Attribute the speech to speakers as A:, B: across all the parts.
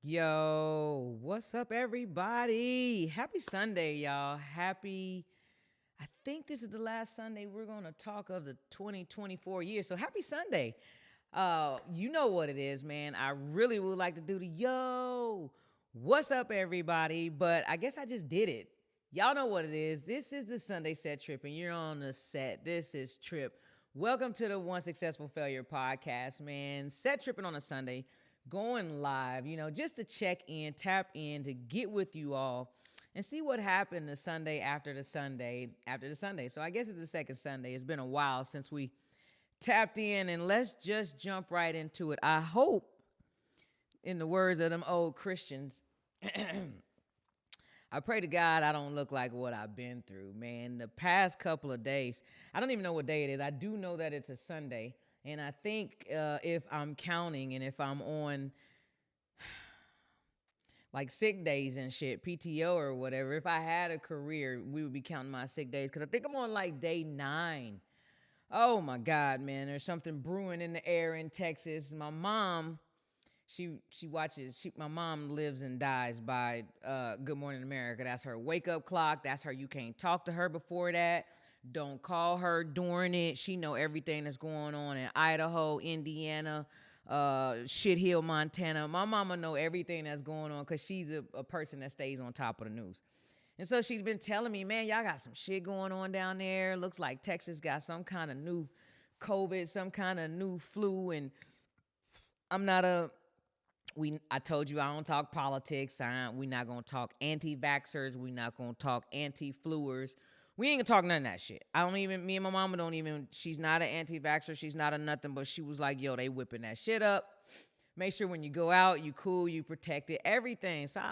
A: Yo, what's up, everybody? Happy Sunday, y'all. I think this is the last Sunday we're going to talk of the 2024 year. So happy Sunday. You know what it is, man. I really would like to do the what's up, everybody? But I guess I just did it. Y'all know what it is. This is the Sunday Set Trip, and you're on the set. This is Trip. Welcome to the One Successful Failure podcast, man. Set tripping on a Sunday, going live, just to check in, tap in, to get with you all and see what happened the Sunday after the Sunday after the Sunday. So I guess it's the second Sunday. It's been a while since we tapped in, and let's just jump right into it. I hope, in the words of them old Christians, I pray to God I don't look like what I've been through, man. The past couple of days, I don't even know what day it is. I do know that it's a Sunday. And I think if I'm counting and if I'm on like sick days and shit, PTO or whatever, if I had a career, we would be counting my sick days. Because I think I'm on like day 9. Oh, my God, man. There's something brewing in the air in Texas. My mom, my mom lives and dies by Good Morning America. That's her wake-up clock. That's her, you can't talk to her before that. Don't call her during it. She know everything that's going on in Idaho, Indiana, Shit Hill, Montana. My mama know everything that's going on because she's a person that stays on top of the news. And so she's been telling me, man, y'all got some shit going on down there. Looks like Texas got some kind of new COVID, some kind of new flu. And I told you I don't talk politics. We not going to talk anti-vaxxers. We not going to talk anti-fluers. We ain't gonna talk none of that shit. Me and my mama don't even, she's not an anti-vaxxer, she's not a nothing, but she was like, yo, they whipping that shit up. Make sure when you go out, you cool, you protected, everything. So,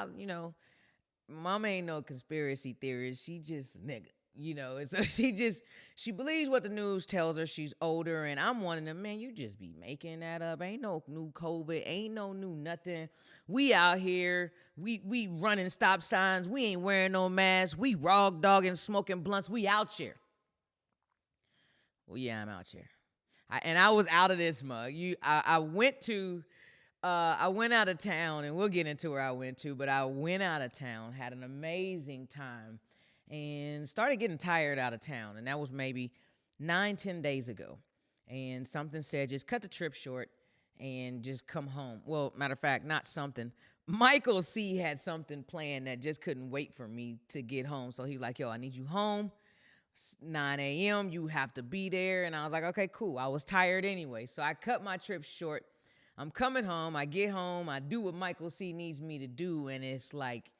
A: mama ain't no conspiracy theorist. She just nigga, and so she believes what the news tells her. She's older, and I'm one of them, man, you just be making that up. Ain't no new COVID, ain't no new nothing. We out here, we running stop signs, we ain't wearing no masks, we raw dogging, smoking blunts, we out here. Well, yeah, I'm out here. I was out of this mug. I went out of town, and we'll get into where I went to, but I went out of town, had an amazing time, and started getting tired out of town. And that was maybe 9-10 days ago. And something said, just cut the trip short and just come home. Well, matter of fact, not something. Michael C. had something planned that just couldn't wait for me to get home. So he's like, yo, I need you home. 9 a.m., you have to be there. And I was like, okay, cool. I was tired anyway. So I cut my trip short. I'm coming home. I get home. I do what Michael C. needs me to do. And it's like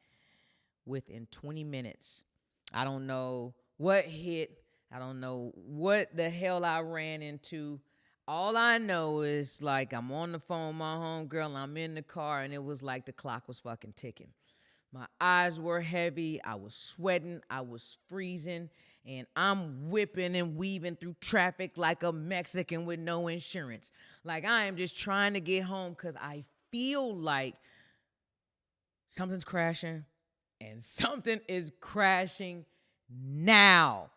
A: within 20 minutes, I don't know what hit. I don't know what the hell I ran into. All I know is, like, I'm on the phone with my homegirl, I'm in the car, and it was like the clock was fucking ticking. My eyes were heavy, I was sweating, I was freezing, and I'm whipping and weaving through traffic like a Mexican with no insurance. Like, I am just trying to get home because I feel like something's crashing, and something is crashing now.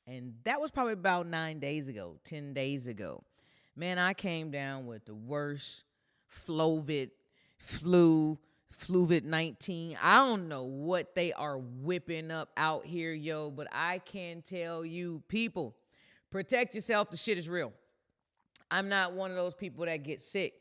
A: And that was probably about 9 days ago, 10 days ago. Man, I came down with the worst Fluvid-19. I don't know what they are whipping up out here, yo, but I can tell you, people, protect yourself. The shit is real. I'm not one of those people that get sick.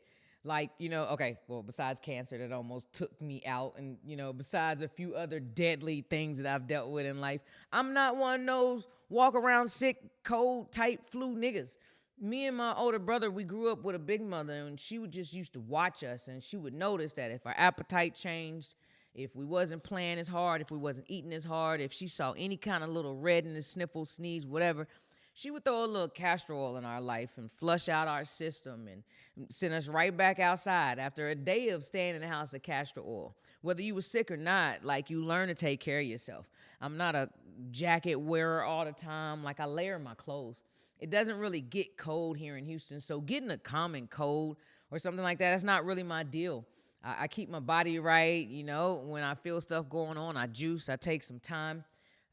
A: Like, besides cancer that almost took me out, and, besides a few other deadly things that I've dealt with in life, I'm not one of those walk around sick, cold, type flu niggas. Me and my older brother, we grew up with a big mother, and she would just used to watch us, and she would notice that if our appetite changed, if we wasn't playing as hard, if we wasn't eating as hard, if she saw any kind of little redness, sniffle, sneeze, whatever, she would throw a little castor oil in our life and flush out our system and send us right back outside after a day of staying in the house of castor oil. Whether you were sick or not, like, you learn to take care of yourself. I'm not a jacket wearer all the time. Like, I layer my clothes. It doesn't really get cold here in Houston, so getting a common cold or something like that's not really my deal. I keep my body right, when I feel stuff going on, I juice, I take some time.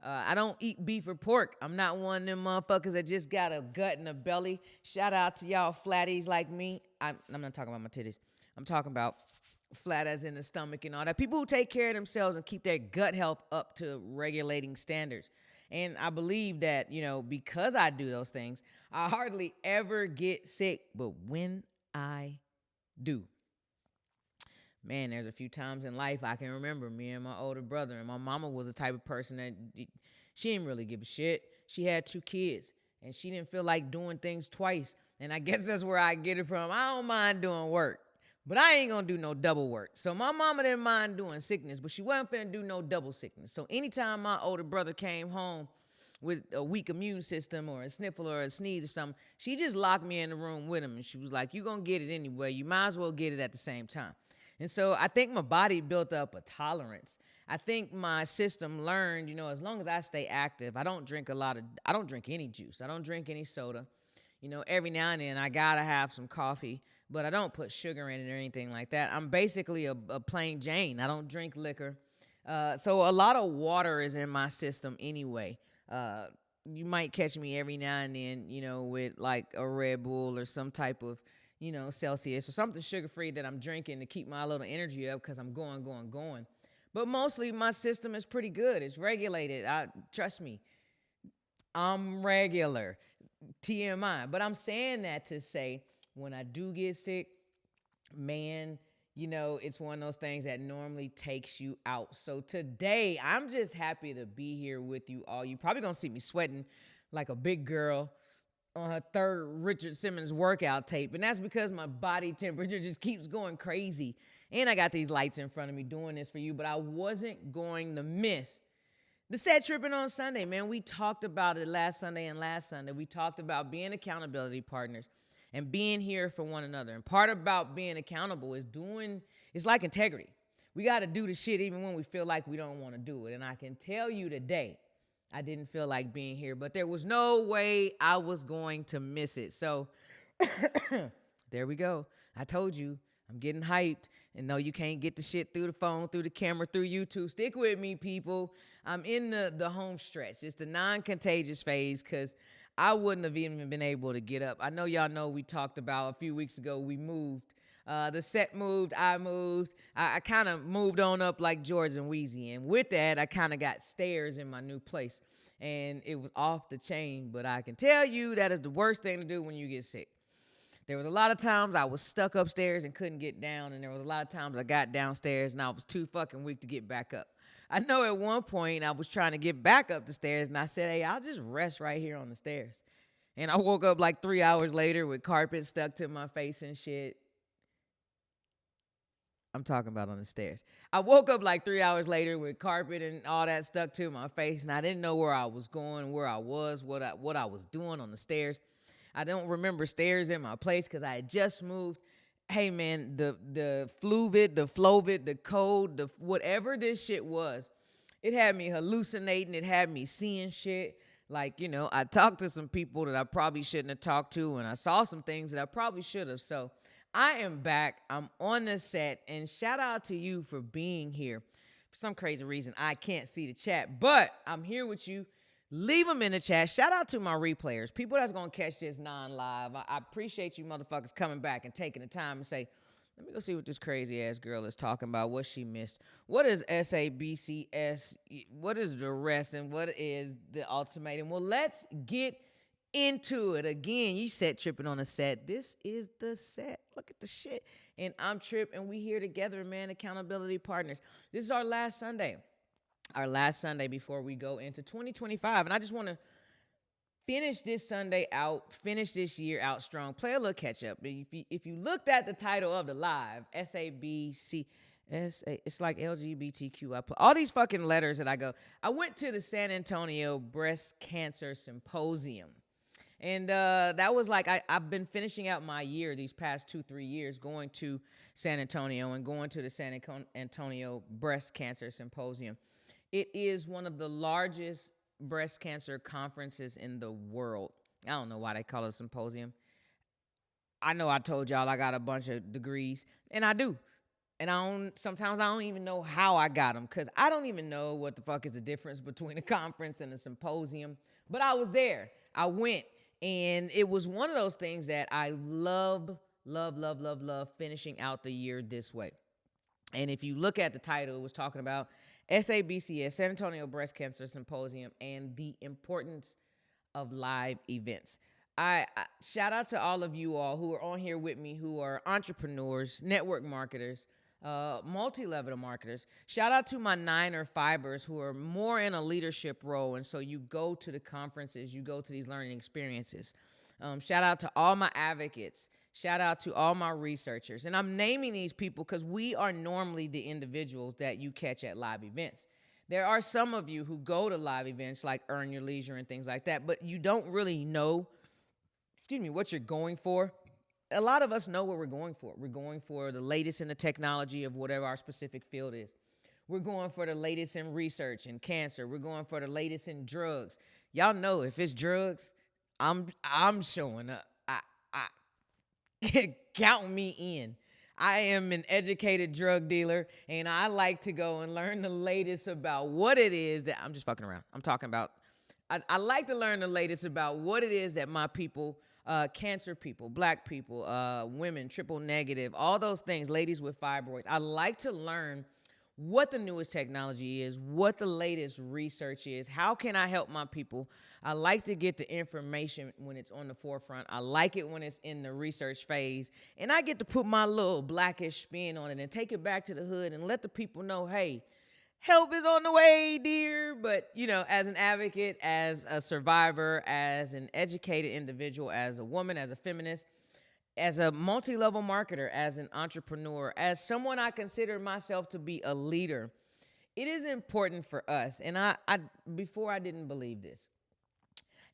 A: I don't eat beef or pork. I'm not one of them motherfuckers that just got a gut and a belly. Shout out to y'all flatties like me. I'm not talking about my titties. I'm talking about flat as in the stomach and all that. People who take care of themselves and keep their gut health up to regulating standards. And I believe that, because I do those things, I hardly ever get sick. But when I do, man, there's a few times in life I can remember me and my older brother, and my mama was the type of person that she didn't really give a shit. She had 2 kids, and she didn't feel like doing things twice. And I guess that's where I get it from. I don't mind doing work, but I ain't gonna do no double work. So my mama didn't mind doing sickness, but she wasn't finna do no double sickness. So anytime my older brother came home with a weak immune system or a sniffle or a sneeze or something, she just locked me in the room with him, and she was like, "You gonna get it anyway. You might as well get it at the same time." And so I think my body built up a tolerance. I think my system learned, as long as I stay active, I don't drink any juice. I don't drink any soda. Every now and then I gotta have some coffee, but I don't put sugar in it or anything like that. I'm basically a plain Jane. I don't drink liquor. So a lot of water is in my system anyway. You might catch me every now and then, with like a Red Bull or some type of, Celsius or something sugar-free that I'm drinking to keep my little energy up because I'm going. But mostly my system is pretty good. It's regulated. Trust me, I'm regular. TMI. But I'm saying that to say when I do get sick, man, it's one of those things that normally takes you out. So today, I'm just happy to be here with you all. You probably gonna see me sweating like a big girl on her 3rd Richard Simmons workout tape. And that's because my body temperature just keeps going crazy. And I got these lights in front of me doing this for you, but I wasn't going to miss the set tripping on Sunday, man. We talked about it last Sunday and last Sunday. We talked about being accountability partners and being here for one another. And part about being accountable is it's like integrity. We got to do the shit even when we feel like we don't want to do it. And I can tell you today, I didn't feel like being here, but there was no way I was going to miss it. So there we go. I told you, I'm getting hyped. And no, you can't get the shit through the phone, through the camera, through YouTube. Stick with me, people. I'm in the home stretch. It's the non-contagious phase because I wouldn't have even been able to get up. I know y'all know we talked about a few weeks ago, we moved. The set moved, I moved. I kind of moved on up like George and Wheezy. And with that, I kind of got stairs in my new place. And it was off the chain. But I can tell you that is the worst thing to do when you get sick. There was a lot of times I was stuck upstairs and couldn't get down. And there was a lot of times I got downstairs and I was too fucking weak to get back up. I know at one point I was trying to get back up the stairs and I said, hey, I'll just rest right here on the stairs. And I woke up like 3 hours later with carpet stuck to my face and shit. I'm talking about on the stairs. I woke up like 3 hours later with carpet and all that stuck to my face, and I didn't know where I was going, where I was, what I was doing on the stairs. I don't remember stairs in my place because I had just moved. Hey man, the fluvid, the flovid, the cold, the whatever this shit was, it had me hallucinating. It had me seeing shit. Like, I talked to some people that I probably shouldn't have talked to, and I saw some things that I probably should have. So I am back. I'm on the set, and shout out to you for being here. For some crazy reason, I can't see the chat, but I'm here with you. Leave them in the chat. Shout out to my replayers, people that's going to catch this non-live. I appreciate you motherfuckers coming back and taking the time and say, let me go see what this crazy-ass girl is talking about, what she missed. What is SABCS? What is the rest? And what is the ultimatum? Well, let's get into it. Again, you set tripping on a set. This is the set. Look at the shit. And I'm Trip, and we here together, man, accountability partners. This is our last Sunday. Our last Sunday before we go into 2025. And I just want to finish this Sunday out, finish this year out strong, play a little catch up. If you looked at the title of the live, SABCS, it's like LGBTQ. All these fucking letters that I went to the San Antonio Breast Cancer Symposium. And that was like, I've been finishing out my year these past 2-3 years going to San Antonio and going to the San Antonio Breast Cancer Symposium. It is one of the largest breast cancer conferences in the world. I don't know why they call it a symposium. I know I told y'all I got a bunch of degrees, and I do. And sometimes I don't even know how I got them because I don't even know what the fuck is the difference between a conference and a symposium. But I was there. I went. And it was one of those things that I love finishing out the year this way. And if you look at the title, it was talking about SABCS, San Antonio Breast Cancer Symposium, and the importance of live events. I shout out to all of you all who are on here with me, who are entrepreneurs, network marketers, multi-level marketers. Shout out to my 9 or 5ers who are more in a leadership role, and so you go to the conferences, you go to these learning experiences. Shout out to all my advocates. Shout out to all my researchers. And I'm naming these people because we are normally the individuals that you catch at live events. There are some of you who go to live events like Earn Your Leisure and things like that, but you don't really know, what you're going for. A lot of us know what we're going for. We're going for the latest in the technology of whatever our specific field is. We're going for the latest in research and cancer. We're going for the latest in drugs. Y'all know if it's drugs, I'm showing up. I count me in. I am an educated drug dealer, and I like to go and learn the latest about what it is that I'm just fucking around. I'm talking about. I like to learn the latest about what it is that my people, cancer people, black people, women, triple negative, all those things, ladies with fibroids. I like to learn what the newest technology is, what the latest research is, how can I help my people. I like to get the information when it's on the forefront. I like it when it's in the research phase, and I get to put my little blackish spin on it and take it back to the hood and let the people know, hey, help is on the way, dear. But, as an advocate, as a survivor, as an educated individual, as a woman, as a feminist, as a multi-level marketer, as an entrepreneur, as someone I consider myself to be a leader, it is important for us. And I before I didn't believe this.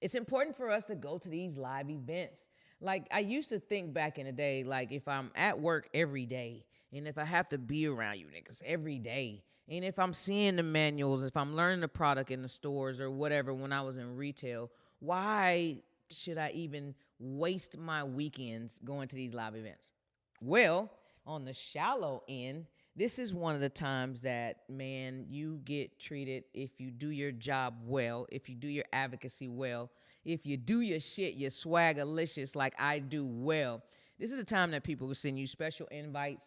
A: It's important for us to go to these live events. Like, I used to think back in the day, like, if I'm at work every day, and if I have to be around you niggas every day, and if I'm seeing the manuals, if I'm learning the product in the stores or whatever when I was in retail, why should I even waste my weekends going to these live events? Well, on the shallow end, this is one of the times that, man, you get treated if you do your job well, if you do your advocacy well, if you do your shit, your swagalicious like I do well. This is the time that people will send you special invites.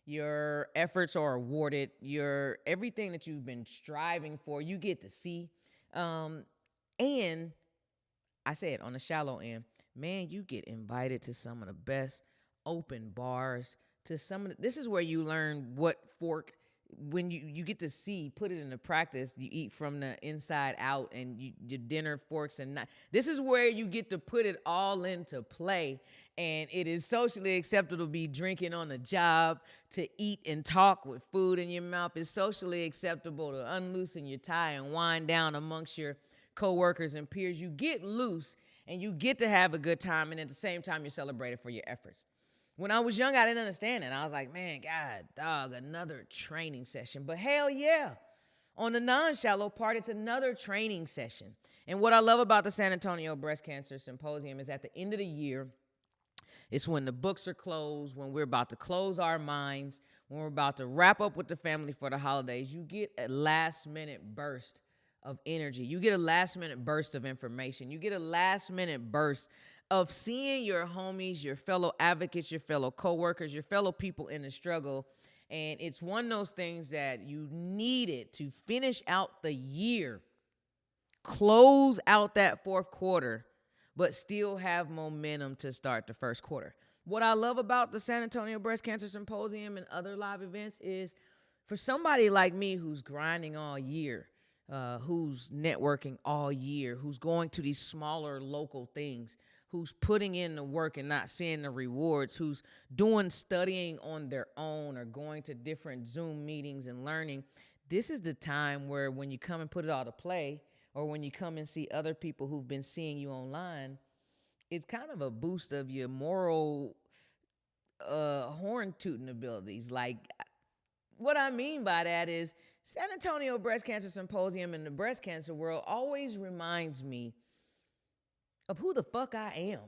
A: Your efforts are awarded. Your everything that you've been striving for, you get to see. And I said on the shallow end, man, you get invited to some of the best open bars, to some of this is where you learn what fork, when you get to see, put it into practice, you eat from the inside out, and your dinner forks and knives. This is where you get to put it all into play. And it is socially acceptable to be drinking on the job, to eat and talk with food in your mouth. It's socially acceptable to unloosen your tie and wind down amongst your coworkers and peers. You get loose and you get to have a good time, and at the same time, you're celebrated for your efforts. When I was young, I didn't understand it. I was like, man, God, dog, another training session. But hell yeah. On the non-shallow part, it's another training session. And what I love about the San Antonio Breast Cancer Symposium is at the end of the year, it's when the books are closed, when we're about to close our minds, when we're about to wrap up with the family for the holidays, you get a last-minute burst of energy. You get a last-minute burst of information. You get a last-minute burst of seeing your homies, your fellow advocates, your fellow coworkers, your fellow people in the struggle. And it's one of those things that you needed to finish out the year, close out that fourth quarter, but still have momentum to start the first quarter. What I love about the San Antonio Breast Cancer Symposium and other live events is for somebody like me who's grinding all year, who's networking all year, who's going to these smaller local things, who's putting in the work and not seeing the rewards, who's doing studying on their own or going to different Zoom meetings and learning. This is the time where when you come and put it all to play, or when you come and see other people who've been seeing you online, it's kind of a boost of your moral horn tooting abilities. Like, what I mean by that is San Antonio Breast Cancer Symposium and the breast cancer world always reminds me of who the fuck I am.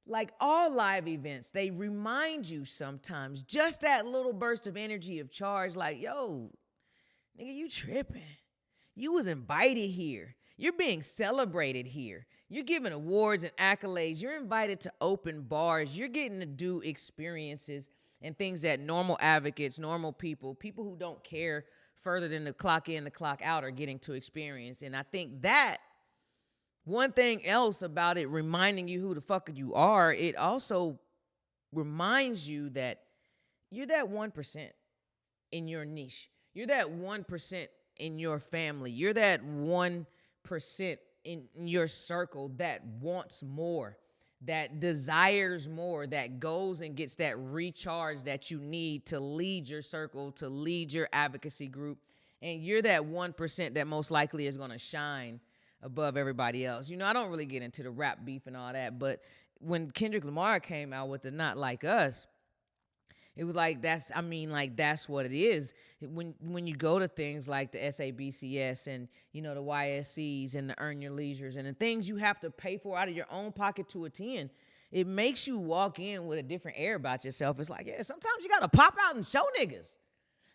A: Like all live events, they remind you sometimes, just that little burst of energy of charge, like, yo, nigga, you tripping. You was invited here. You're being celebrated here. You're given awards and accolades. You're invited to open bars. You're getting to do experiences. and things that normal advocates, normal people who don't care further than the clock in, the clock out are getting to experience. And I think that one thing else about it reminding you who the fuck you are, it also reminds you that you're that 1% in your niche. You're that 1% in your family. You're that 1% in your circle that wants more, that desires more, that goes and gets that recharge that you need to lead your circle, to lead your advocacy group. And you're that 1% that most likely is going to shine above everybody else. You know, I don't really get into the rap beef and all that, but when Kendrick Lamar came out with the Not Like Us, it was like, that's what it is. When you go to things like the SABCS and, you know, the YSCs and the Earn Your Leisures and the things you have to pay for out of your own pocket to attend, it makes you walk in with a different air about yourself. It's like, yeah, sometimes you got to pop out and show niggas.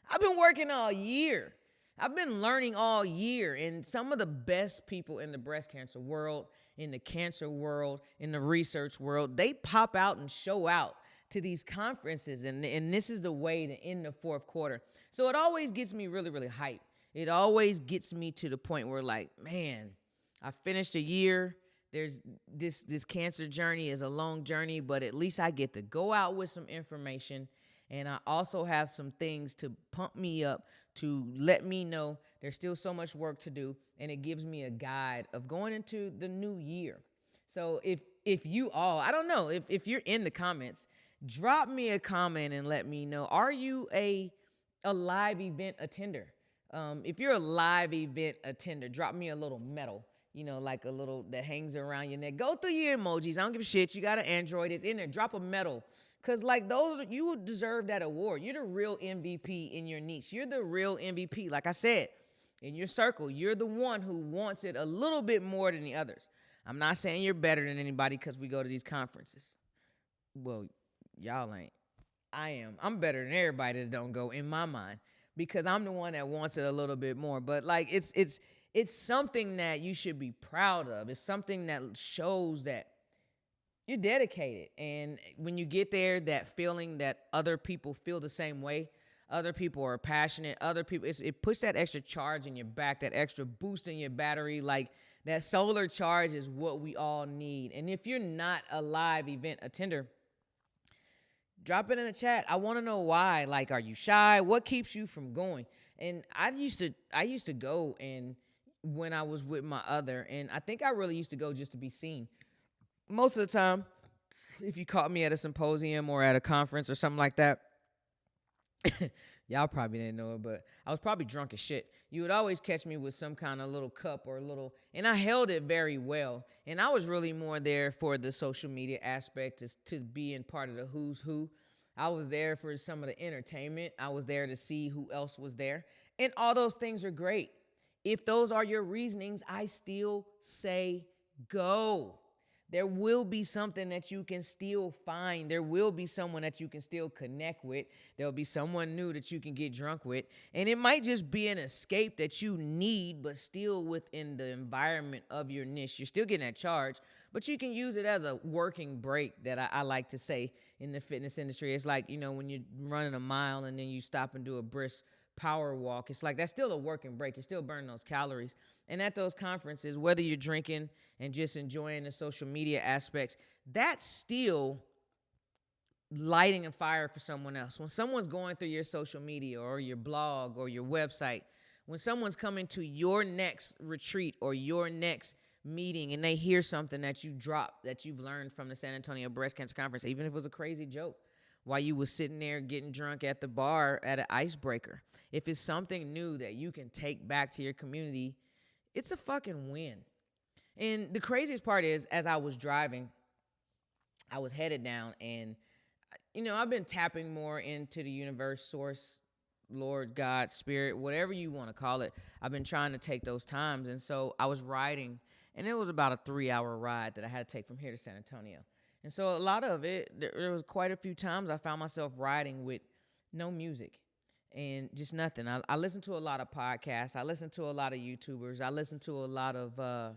A: I've been working all year. I've been learning all year, and some of the best people in the breast cancer world, in the cancer world, in the research world, they pop out and show out to these conferences, and this is the way to end the fourth quarter. So it always gets me really, really hyped. It always gets me to the point where, like, man, I finished a year. There's this cancer journey is a long journey, but at least I get to go out with some information, and I also have some things to pump me up, to let me know there's still so much work to do, and it gives me a guide of going into the new year. So if you all, I don't know, if you're in the comments, drop me a comment and let me know, are you a live event attender? If you're a live event attender, drop me a little medal, you know, like a little that hangs around your neck. Go through your emojis. I don't give a shit. You got an Android. It's in there. Drop a medal. Because, like, you deserve that award. You're the real MVP in your niche. You're the real MVP. Like I said, in your circle, you're the one who wants it a little bit more than the others. I'm not saying you're better than anybody because we go to these conferences. Well, y'all ain't. I am. I'm better than everybody that don't go, in my mind, because I'm the one that wants it a little bit more. But, like, it's something that you should be proud of. It's something that shows that you're dedicated. And when you get there, that feeling that other people feel the same way, other people are passionate, other people, it puts that extra charge in your back, that extra boost in your battery. Like, that solar charge is what we all need. And if you're not a live event attender, drop it in the chat. I want to know why. Like, are you shy? What keeps you from going? And I used to go, and when I was with my other, and I think I really used to go just to be seen. Most of the time, if you caught me at a symposium or at a conference or something like that, y'all probably didn't know it, but I was probably drunk as shit. You would always catch me with some kind of little cup or little, and I held it very well. And I was really more there for the social media aspect, to be in part of the who's who. I was there for some of the entertainment. I was there to see who else was there. And all those things are great. If those are your reasonings, I still say go. There will be something that you can still find. There will be someone that you can still connect with. There'll be someone new that you can get drunk with. And it might just be an escape that you need, but still within the environment of your niche. You're still getting that charge, but you can use it as a working break, that I like to say in the fitness industry. It's like, you know, when you're running a mile and then you stop and do a brisk power walk. It's like, that's still a working break. You're still burning those calories. And at those conferences, whether you're drinking and just enjoying the social media aspects, that's still lighting a fire for someone else. When someone's going through your social media or your blog or your website, when someone's coming to your next retreat or your next meeting and they hear something that you dropped, that you've learned from the San Antonio Breast Cancer Conference, even if it was a crazy joke, while you was sitting there getting drunk at the bar at an icebreaker, if it's something new that you can take back to your community, it's a fucking win. And the craziest part is, as I was driving, I was headed down, and, you know, I've been tapping more into the universe, source, Lord, God, spirit, whatever you want to call it. I've been trying to take those times. And so I was riding, and it was about a 3-hour ride that I had to take from here to San Antonio. And so a lot of it, there was quite a few times I found myself riding with no music and just nothing. I listen to a lot of podcasts. I listen to a lot of YouTubers. I listen to a lot of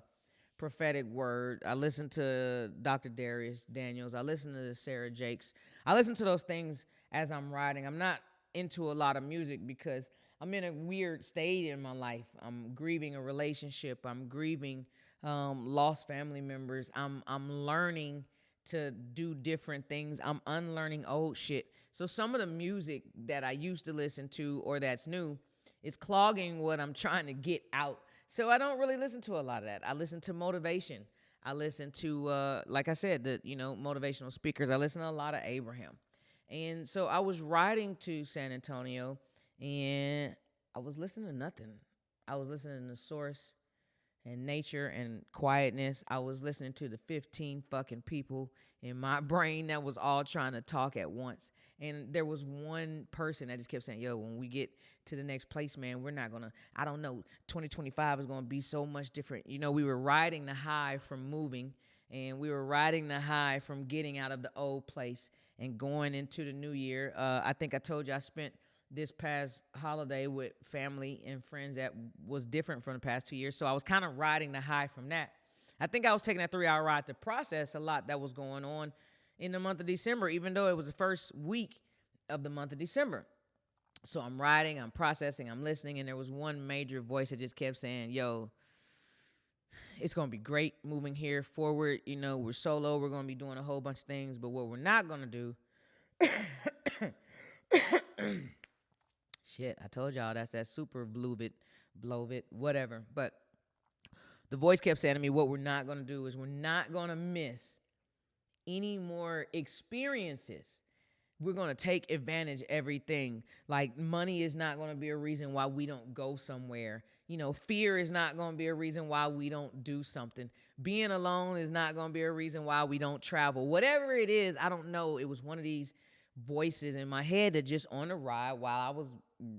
A: prophetic word. I listen to Dr. Darius Daniels. I listen to Sarah Jakes. I listen to those things as I'm riding. I'm not into a lot of music because I'm in a weird state in my life. I'm grieving a relationship. I'm grieving lost family members. I'm learning to do different things. I'm unlearning old shit. So some of the music that I used to listen to or that's new is clogging what I'm trying to get out. So I don't really listen to a lot of that. I listen to motivation. I listen to, like I said, the motivational speakers. I listen to a lot of Abraham. And so I was riding to San Antonio, and I was listening to nothing. I was listening to Source and nature and quietness. I was listening to the 15 fucking people in my brain that was all trying to talk at once. And there was one person that just kept saying, yo, when we get to the next place, man, we're not gonna, I don't know, 2025 is gonna be so much different. We were riding the high from moving, and we were riding the high from getting out of the old place and going into the new year. I think I told you I spent this past holiday with family and friends that was different from the past 2 years. So I was kind of riding the high from that. I think I was taking that 3-hour ride to process a lot that was going on in the month of December, even though it was the first week of the month of December. So I'm riding, I'm processing, I'm listening, and there was one major voice that just kept saying, yo, it's going to be great moving here forward. We're solo, we're going to be doing a whole bunch of things, but what we're not going to do shit, I told y'all that's that super blovid, whatever. But the voice kept saying to me, what we're not going to do is we're not going to miss any more experiences. We're going to take advantage of everything. Like, money is not going to be a reason why we don't go somewhere. Fear is not going to be a reason why we don't do something. Being alone is not going to be a reason why we don't travel. Whatever it is, I don't know. It was one of these voices in my head that just on the ride while I was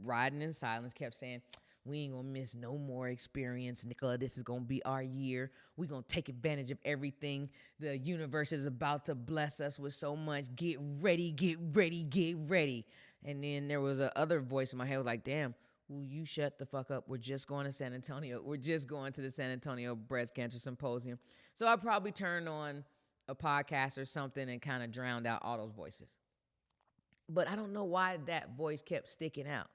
A: riding in silence kept saying, we ain't gonna miss no more experience, Nicola. This is gonna be our year. We're gonna take advantage of everything. The universe is about to bless us with so much. Get ready, get ready, get ready. And then there was a other voice in my head was like, damn, will you shut the fuck up? We're just going to San Antonio. We're just going to the San Antonio Breast Cancer Symposium. So I probably turned on a podcast or something and kind of drowned out all those voices. But I don't know why that voice kept sticking out.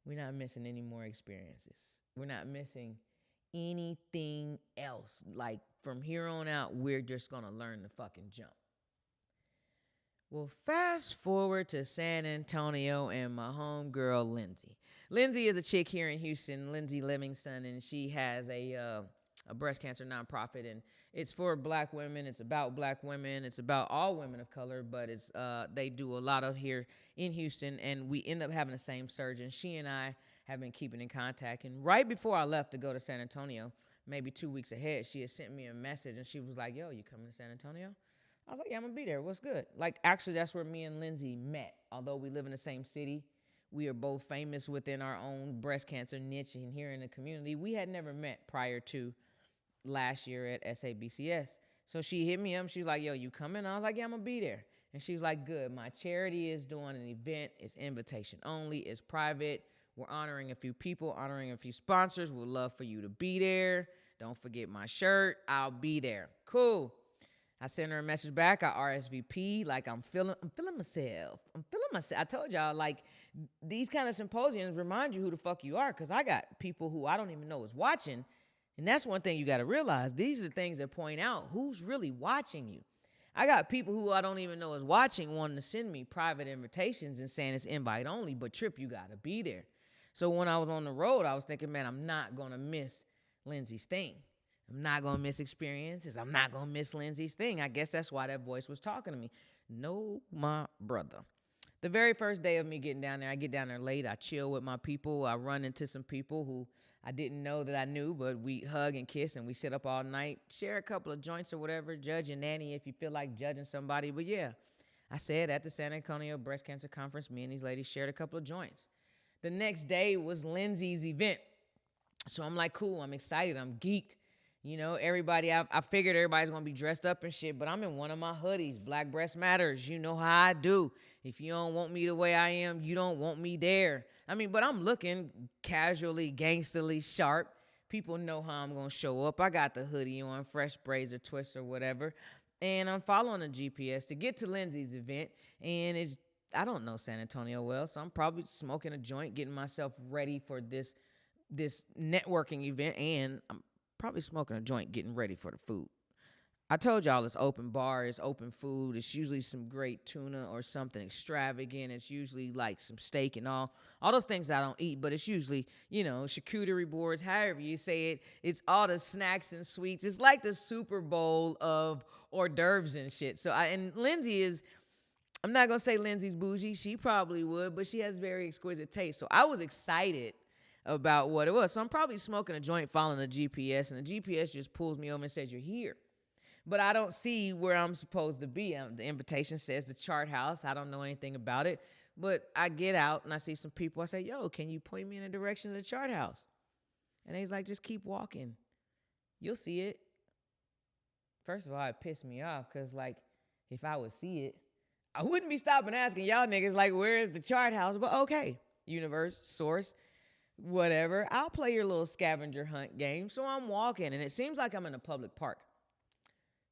A: We're not missing any more experiences. We're not missing anything else. Like, from here on out, we're just going to learn to fucking jump. Well, fast forward to San Antonio and my homegirl, Lindsay. Lindsay is a chick here in Houston, Lindsay Livingston, and she has a breast cancer nonprofit, and it's for black women. It's about black women. It's about all women of color, but it's they do a lot of here in Houston, and we end up having the same surgeon. She and I have been keeping in contact, and right before I left to go to San Antonio, maybe 2 weeks ahead, she had sent me a message, and she was like, yo, you coming to San Antonio? I was like, yeah, I'm going to be there. What's good? Like, actually, that's where me and Lindsay met. Although we live in the same city, we are both famous within our own breast cancer niche and here in the community. We had never met prior to last year at SABCS. So she hit me up. She was like, yo, you coming? I was like, yeah, I'm going to be there. And she was like, good. My charity is doing an event. It's invitation only. It's private. We're honoring a few people, honoring a few sponsors. We'd love for you to be there. Don't forget my shirt. I'll be there. Cool. I sent her a message back. I RSVP. Like, I'm feeling myself. I told y'all, like, these kind of symposiums remind you who the fuck you are, because I got people who I don't even know is watching. And that's one thing you got to realize. These are the things that point out who's really watching you. I got people who I don't even know is watching wanting to send me private invitations and saying it's invite only, but Trip, you got to be there. So when I was on the road, I was thinking, man, I'm not going to miss Lindsay's thing. I'm not going to miss experiences. I'm not going to miss Lindsay's thing. I guess that's why that voice was talking to me. No, my brother. The very first day of me getting down there, I get down there late. I chill with my people. I run into some people who I didn't know that I knew, but we hug and kiss and we sit up all night, share a couple of joints or whatever, judge and nanny if you feel like judging somebody. But yeah, I said at the San Antonio Breast Cancer Conference, me and these ladies shared a couple of joints. The next day was Lindsay's event. So I'm like, cool, I'm excited, I'm geeked. You know, everybody, I figured everybody's going to be dressed up and shit, but I'm in one of my hoodies. Black Breast Matters. You know how I do. If you don't want me the way I am, you don't want me there. I mean, but I'm looking casually, gangsterly sharp. People know how I'm going to show up. I got the hoodie on, fresh braids or twists or whatever. And I'm following the GPS to get to Lindsay's event. And I don't know San Antonio well, so I'm probably smoking a joint, getting myself ready for this networking event, and I'm probably smoking a joint, getting ready for the food. I told y'all it's open bar, it's open food. It's usually some great tuna or something extravagant. It's usually like some steak and all those things I don't eat, but it's usually, charcuterie boards, however you say it. It's all the snacks and sweets. It's like the Super Bowl of hors d'oeuvres and shit. And Lindsay is, I'm not gonna say Lindsay's bougie. She probably would, but she has very exquisite taste. So I was excited about what it was. So I'm probably smoking a joint, following the GPS, and the GPS just pulls me over and says, "You're here." But I don't see where I'm supposed to be. The invitation says the Chart House. I don't know anything about it. But I get out and I see some people. I say, "Yo, can you point me in the direction of the Chart House?" And he's like, "Just keep walking. You'll see it." First of all, it pissed me off because, like, if I would see it, I wouldn't be stopping asking y'all niggas, like, where is the Chart House? But okay, universe, source, whatever. I'll play your little scavenger hunt game. So I'm walking, and it seems like I'm in a public park.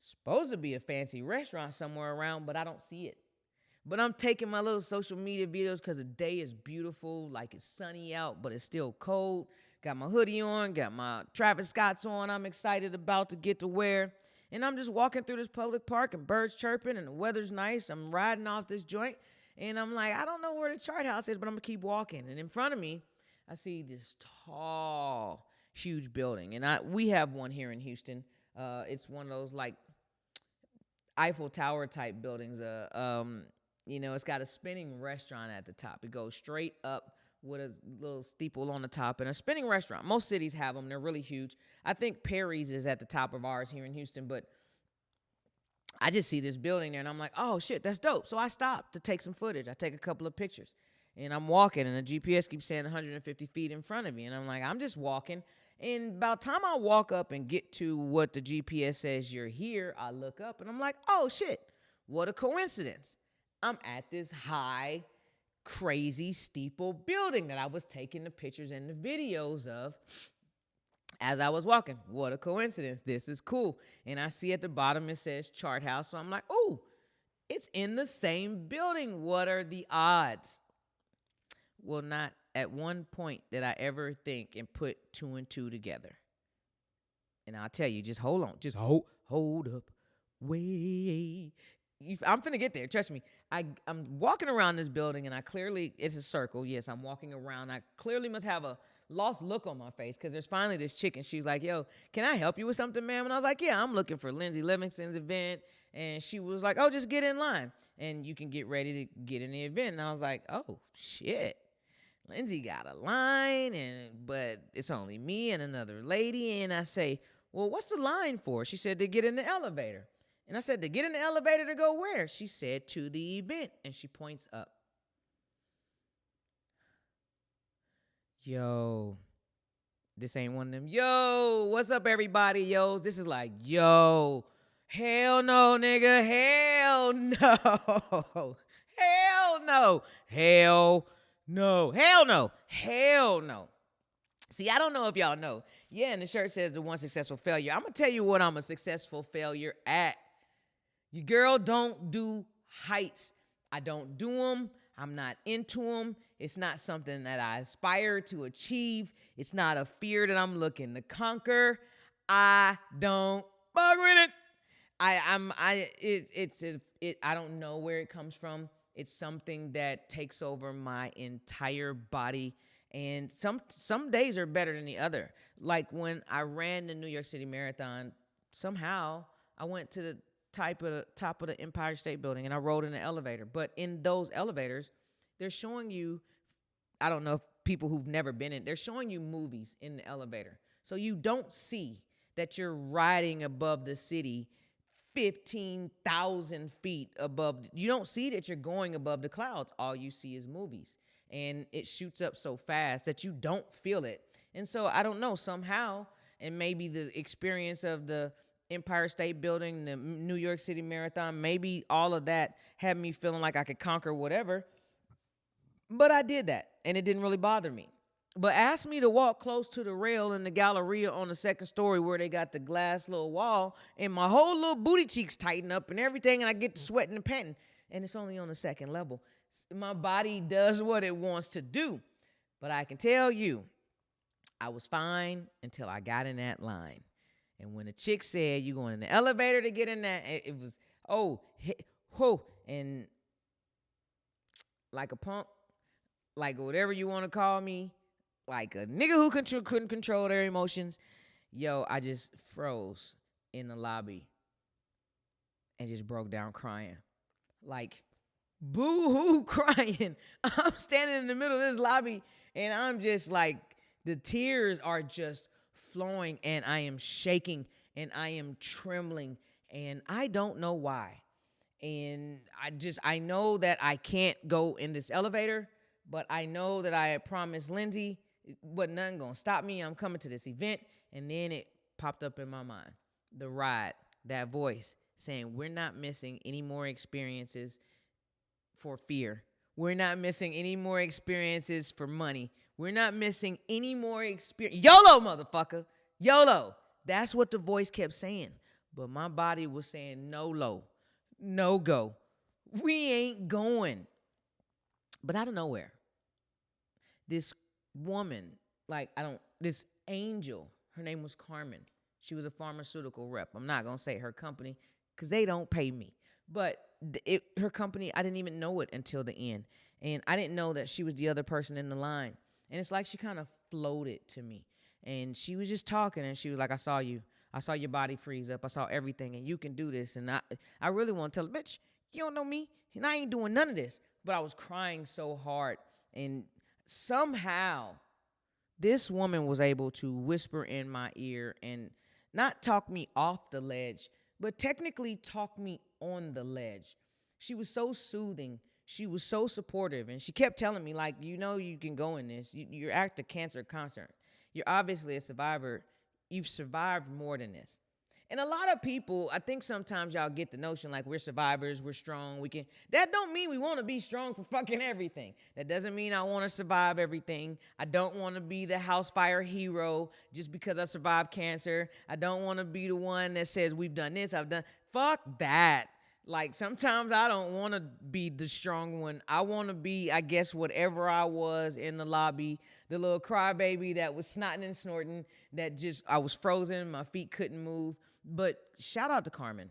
A: Supposed to be a fancy restaurant somewhere around, but I don't see it. But I'm taking my little social media videos because the day is beautiful, like it's sunny out, but it's still cold. Got my hoodie on, got my Travis Scott's on. I'm excited about to get to wear. And I'm just walking through this public park and birds chirping and the weather's nice. I'm riding off this joint and I'm like, I don't know where the Chart House is, but I'm gonna keep walking. And in front of me, I see this tall, huge building. And we have one here in Houston. It's one of those like Eiffel Tower type buildings. It's got a spinning restaurant at the top. It goes straight up with a little steeple on the top and a spinning restaurant. Most cities have them. They're really huge. I think Perry's is at the top of ours here in Houston, but I just see this building there and I'm like, oh shit, that's dope. So I stopped to take some footage. I take a couple of pictures and I'm walking and the GPS keeps saying 150 feet in front of me. And I'm like, I'm just walking. And about the time I walk up and get to what the GPS says you're here, I look up and I'm like, oh shit, what a coincidence. I'm at this high, crazy steeple building that I was taking the pictures and the videos of as I was walking. What a coincidence. This is cool. And I see at the bottom it says Chart House. So I'm like, oh, it's in the same building. What are the odds? Well, not at one point did I ever think and put two and two together. And I'll tell you, just hold on. Just hold up. Wait. I'm finna get there. Trust me. I'm walking around this building and it's a circle. Yes, I'm walking around. I clearly must have a lost look on my face because there's finally this chick and she's like, yo, can I help you with something, ma'am? And I was like, yeah, I'm looking for Lindsay Livingston's event. And she was like, oh, just get in line and you can get ready to get in the event. And I was like, oh, shit. Lindsay got a line, but it's only me and another lady. And I say, well, what's the line for? She said to get in the elevator. And I said, to get in the elevator to go where? She said to the event. And she points up. Yo, this ain't one of them. Yo, what's up, everybody? Yo, this is like, yo, hell no, nigga. Hell no. Hell no. Hell no. Hell no. Hell no. See, I don't know if y'all know. Yeah, and the shirt says the one successful failure. I'm going to tell you what I'm a successful failure at. Your girl don't do heights. I don't do them. I'm not into them. It's not something that I aspire to achieve. It's not a fear that I'm looking to conquer. I don't fuck with it. I don't know where it comes from. It's something that takes over my entire body. And some days are better than the other. Like when I ran the New York City Marathon, somehow I went to the top of the Empire State Building and I rode in the elevator. But in those elevators, they're showing you, I don't know if people who've never been in, they're showing you movies in the elevator. So you don't see that you're riding above the city 15,000 feet above. You don't see that you're going above the clouds. All you see is movies. And it shoots up so fast that you don't feel it. And so I don't know, somehow, and maybe the experience of the Empire State Building, the New York City Marathon, maybe all of that had me feeling like I could conquer whatever. But I did that, and it didn't really bother me. But ask me to walk close to the rail in the Galleria on the second story where they got the glass little wall, and my whole little booty cheeks tighten up and everything, and I get to sweating and panting, and it's only on the second level. My body does what it wants to do. But I can tell you, I was fine until I got in that line. And when the chick said, you going in the elevator to get in that, it was, oh, whoa. And like a punk, like whatever you want to call me, like a nigga who couldn't control their emotions, yo, I just froze in the lobby and just broke down crying. Like, boo-hoo crying. I'm standing in the middle of this lobby and I'm just like, the tears are just flowing and I am shaking and I am trembling and I don't know why. And I know that I can't go in this elevator, but I know that I had promised Lindsay, but nothing gonna stop me. I'm coming to this event. And then it popped up in my mind, the ride, that voice saying, we're not missing any more experiences for fear. We're not missing any more experiences for money. We're not missing any more experience. YOLO, motherfucker. YOLO. That's what the voice kept saying. But my body was saying, no go. We ain't going. But out of nowhere, this woman, this angel, her name was Carmen. She was a pharmaceutical rep. I'm not going to say her company because they don't pay me. But her company, I didn't even know it until the end. And I didn't know that she was the other person in the line. And it's like she kind of floated to me. And she was just talking, and she was like, I saw you. I saw your body freeze up. I saw everything, and you can do this. And I really want to tell her, bitch, you don't know me, and I ain't doing none of this. But I was crying so hard. And somehow this woman was able to whisper in my ear and not talk me off the ledge, but technically talk me on the ledge. She was so soothing. She was so supportive. And she kept telling me, like, you know you can go in this. You're at the cancer concert. You're obviously a survivor. You've survived more than this. And a lot of people, I think sometimes y'all get the notion like we're survivors, we're strong, we can. That don't mean we want to be strong for fucking everything. That doesn't mean I want to survive everything. I don't want to be the house fire hero just because I survived cancer. I don't want to be the one that says we've done this, I've done. Fuck that. Like, sometimes I don't want to be the strong one. I want to be, I guess, whatever I was in the lobby, the little crybaby that was snotting and snorting, that just, I was frozen, my feet couldn't move. But shout out to Carmen.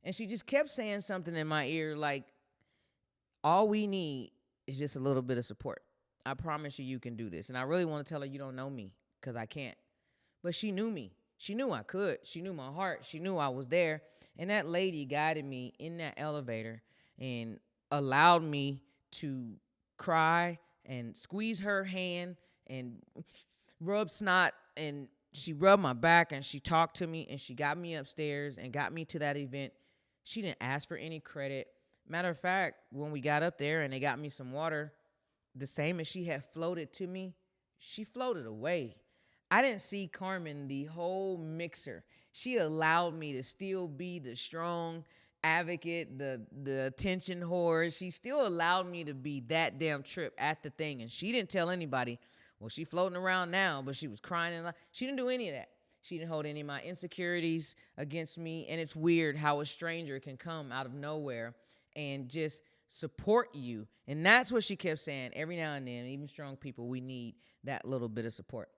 A: And she just kept saying something in my ear like, all we need is just a little bit of support. I promise you can do this. And I really want to tell her you don't know me because I can't. But she knew me. She knew I could. She knew my heart. She knew I was there. And that lady guided me in that elevator and allowed me to cry and squeeze her hand and rub snot. And she rubbed my back and she talked to me and she got me upstairs and got me to that event. She didn't ask for any credit. Matter of fact, when we got up there and they got me some water, the same as she had floated to me, she floated away. I didn't see Carmen the whole mixer. She allowed me to still be the strong advocate, the attention whore. She still allowed me to be that damn trip at the thing. And she didn't tell anybody, well, she floating around now, but she was crying. She didn't do any of that. She didn't hold any of my insecurities against me. And it's weird how a stranger can come out of nowhere and just support you. And that's what she kept saying every now and then. Even strong people, we need that little bit of support.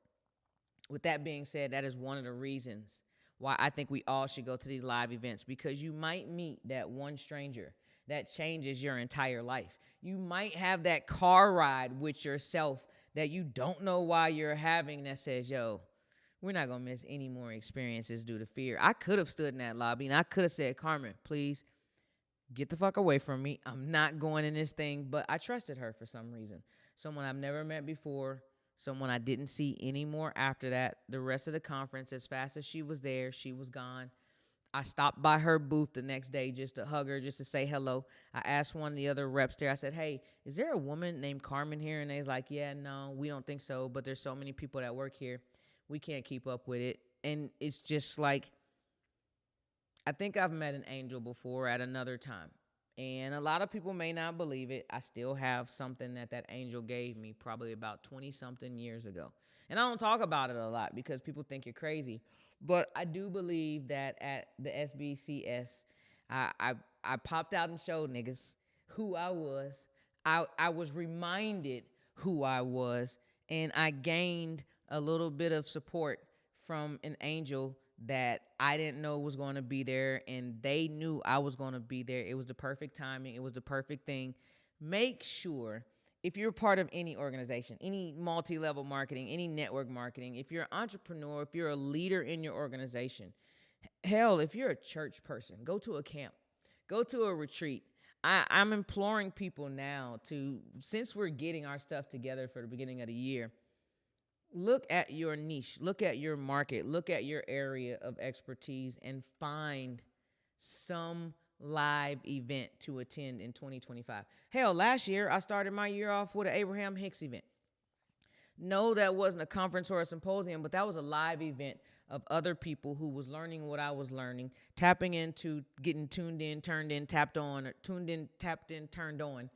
A: With that being said, that is one of the reasons why I think we all should go to these live events, because you might meet that one stranger that changes your entire life. You might have that car ride with yourself that you don't know why you're having that says, yo, we're not going to miss any more experiences due to fear. I could have stood in that lobby and I could have said, Carmen, please get the fuck away from me. I'm not going in this thing. But I trusted her for some reason. Someone I've never met before. Someone I didn't see anymore after that. The rest of the conference, as fast as she was there, she was gone. I stopped by her booth the next day just to hug her, just to say hello. I asked one of the other reps there, I said, hey, is there a woman named Carmen here? And they was like, yeah, no, we don't think so. But there's so many people that work here. We can't keep up with it. And it's just like, I think I've met an angel before at another time. And a lot of people may not believe it. I still have something that angel gave me probably about 20-something years ago. And I don't talk about it a lot because people think you're crazy. But I do believe that at the SBCS, I popped out and showed niggas who I was. I was reminded who I was, and I gained a little bit of support from an angel that I didn't know was going to be there, and they knew I was going to be there. It was the perfect timing, it was the perfect thing. Make sure, if you're part of any organization, any multi level marketing, any network marketing, if you're an entrepreneur, if you're a leader in your organization, hell, if you're a church person, go to a camp, go to a retreat. I'm imploring people now to, since we're getting our stuff together for the beginning of the year, look at your niche, look at your market, look at your area of expertise, and find some live event to attend in 2025. Hell, last year I started my year off with an Abraham Hicks event. No, that wasn't a conference or a symposium, but that was a live event of other people who was learning what I was learning, tapping into getting tuned in, turned in, tapped on, or tuned in, tapped in, turned on.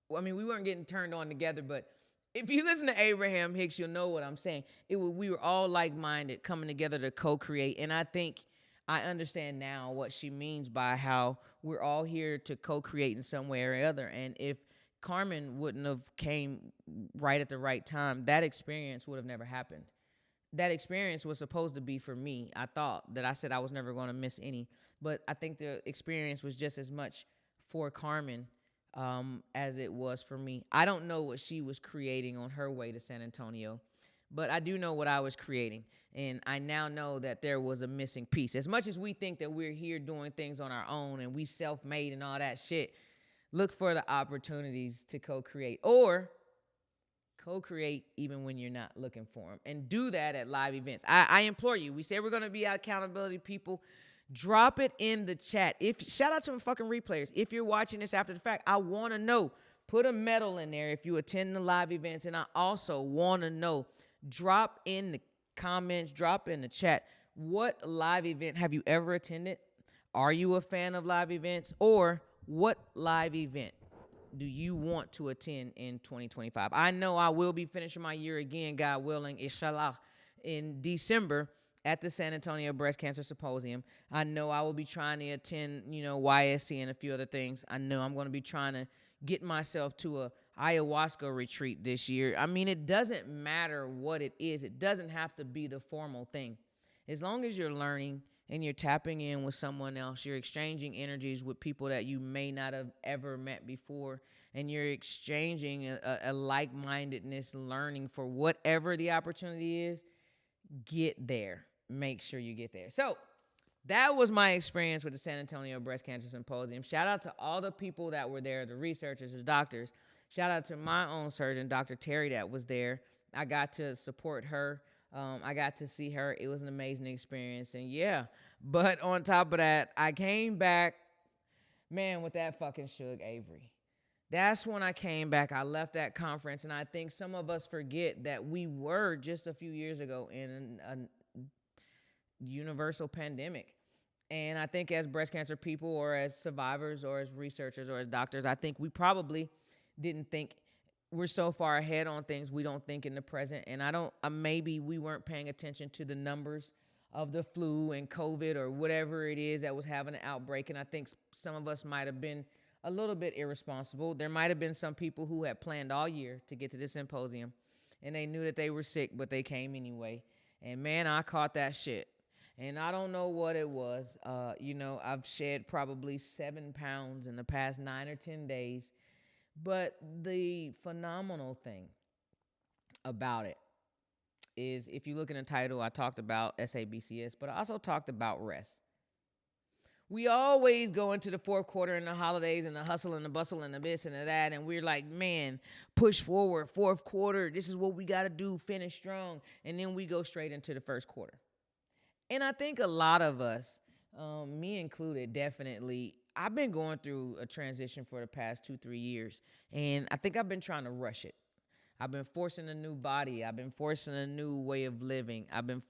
A: Well, I mean, we weren't getting turned on together, but if you listen to Abraham Hicks, you'll know what I'm saying. We were all like-minded, coming together to co-create, and I think I understand now what she means by how we're all here to co-create in some way or other. And if Carmen wouldn't have came right at the right time, that experience would have never happened. That experience was supposed to be for me. I thought that I said I was never going to miss any, but I think the experience was just as much for Carmen as it was for me. I don't know what she was creating on her way to San Antonio, but I do know what I was creating. And I now know that there was a missing piece. As much as we think that we're here doing things on our own and we self-made and all that shit, look for the opportunities to co-create or co-create even when you're not looking for them. And do that at live events. I implore you. We say we're going to be accountability people. Drop it in the chat. Shout out to some fucking replayers. If you're watching this after the fact, I want to know. Put a medal in there if you attend the live events. And I also want to know. Drop in the comments. Drop in the chat. What live event have you ever attended? Are you a fan of live events? Or what live event do you want to attend in 2025? I know I will be finishing my year again, God willing, inshallah, in December at the San Antonio Breast Cancer Symposium. I know I will be trying to attend, YSC and a few other things. I know I'm going to be trying to get myself to a ayahuasca retreat this year. I mean, it doesn't matter what it is. It doesn't have to be the formal thing. As long as you're learning and you're tapping in with someone else, you're exchanging energies with people that you may not have ever met before, and you're exchanging a like-mindedness, learning for whatever the opportunity is, get there. Make sure you get there. So that was my experience with the San Antonio Breast Cancer Symposium. Shout out to all the people that were there, the researchers, the doctors. Shout out to my own surgeon, Dr. Terry, that was there. I got to support her. I got to see her. It was an amazing experience. And yeah, but on top of that, I came back, man, with that fucking Suge Avery. That's when I came back. I left that conference, and I think some of us forget that we were just a few years ago in a universal pandemic. And I think as breast cancer people or as survivors or as researchers or as doctors, I think we probably didn't think we're so far ahead on things we don't think in the present. And maybe we weren't paying attention to the numbers of the flu and COVID or whatever it is that was having an outbreak. And I think some of us might have been a little bit irresponsible. There might have been some people who had planned all year to get to this symposium, and they knew that they were sick, but they came anyway. And man, I caught that shit. And I don't know what it was. I've shed probably 7 pounds in the past 9 or 10 days. But the phenomenal thing about it is, if you look in the title, I talked about SABCS, but I also talked about rest. We always go into the fourth quarter and the holidays and the hustle and the bustle and the this and the that, and we're like, man, push forward, fourth quarter, this is what we got to do, finish strong, and then we go straight into the first quarter. And I think a lot of us, me included, definitely, I've been going through a transition for the past 2-3 years, and I think I've been trying to rush it. I've been forcing a new body. I've been forcing a new way of living. I've been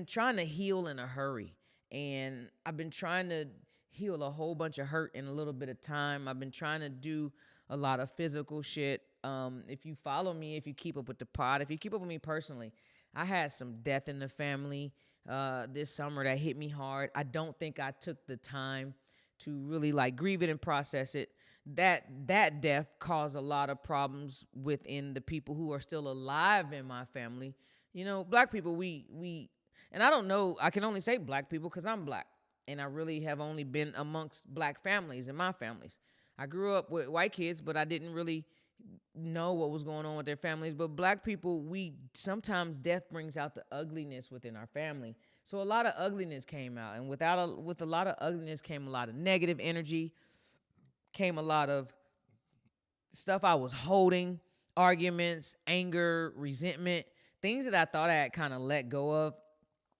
A: trying to heal in a hurry, and I've been trying to heal a whole bunch of hurt in a little bit of time. I've been trying to do a lot of physical shit. If you follow me, if you keep up with the pod, if you keep up with me personally, I had some death in the family this summer that hit me hard. I don't think I took the time to really grieve it and process it. That death caused a lot of problems within the people who are still alive in my family. You know, black people, we and I don't know, I can only say black people because I'm black. And I really have only been amongst black families in my families. I grew up with white kids, but I didn't really know what was going on with their families. But black people, we sometimes death brings out the ugliness within our family. So a lot of ugliness came out, and with a lot of ugliness came a lot of negative energy, came a lot of stuff I was holding, arguments, anger, resentment, things that I thought I had kind of let go of.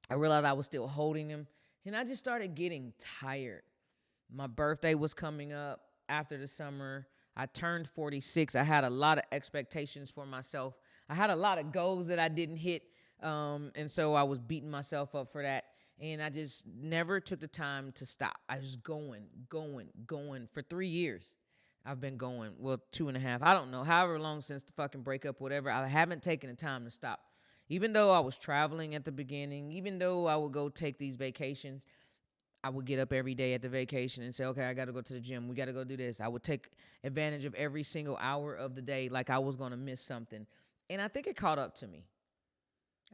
A: I realized I was still holding them, and I just started getting tired. My birthday was coming up after the summer. I turned 46. I had a lot of expectations for myself. I had a lot of goals that I didn't hit. And so I was beating myself up for that. And I just never took the time to stop. I was going for 3 years. I've been going, well, 2.5. I don't know, however long since the fucking breakup, whatever. I haven't taken the time to stop. Even though I was traveling at the beginning, even though I would go take these vacations, I would get up every day at the vacation and say, okay, I got to go to the gym. We got to go do this. I would take advantage of every single hour of the day like I was going to miss something. And I think it caught up to me.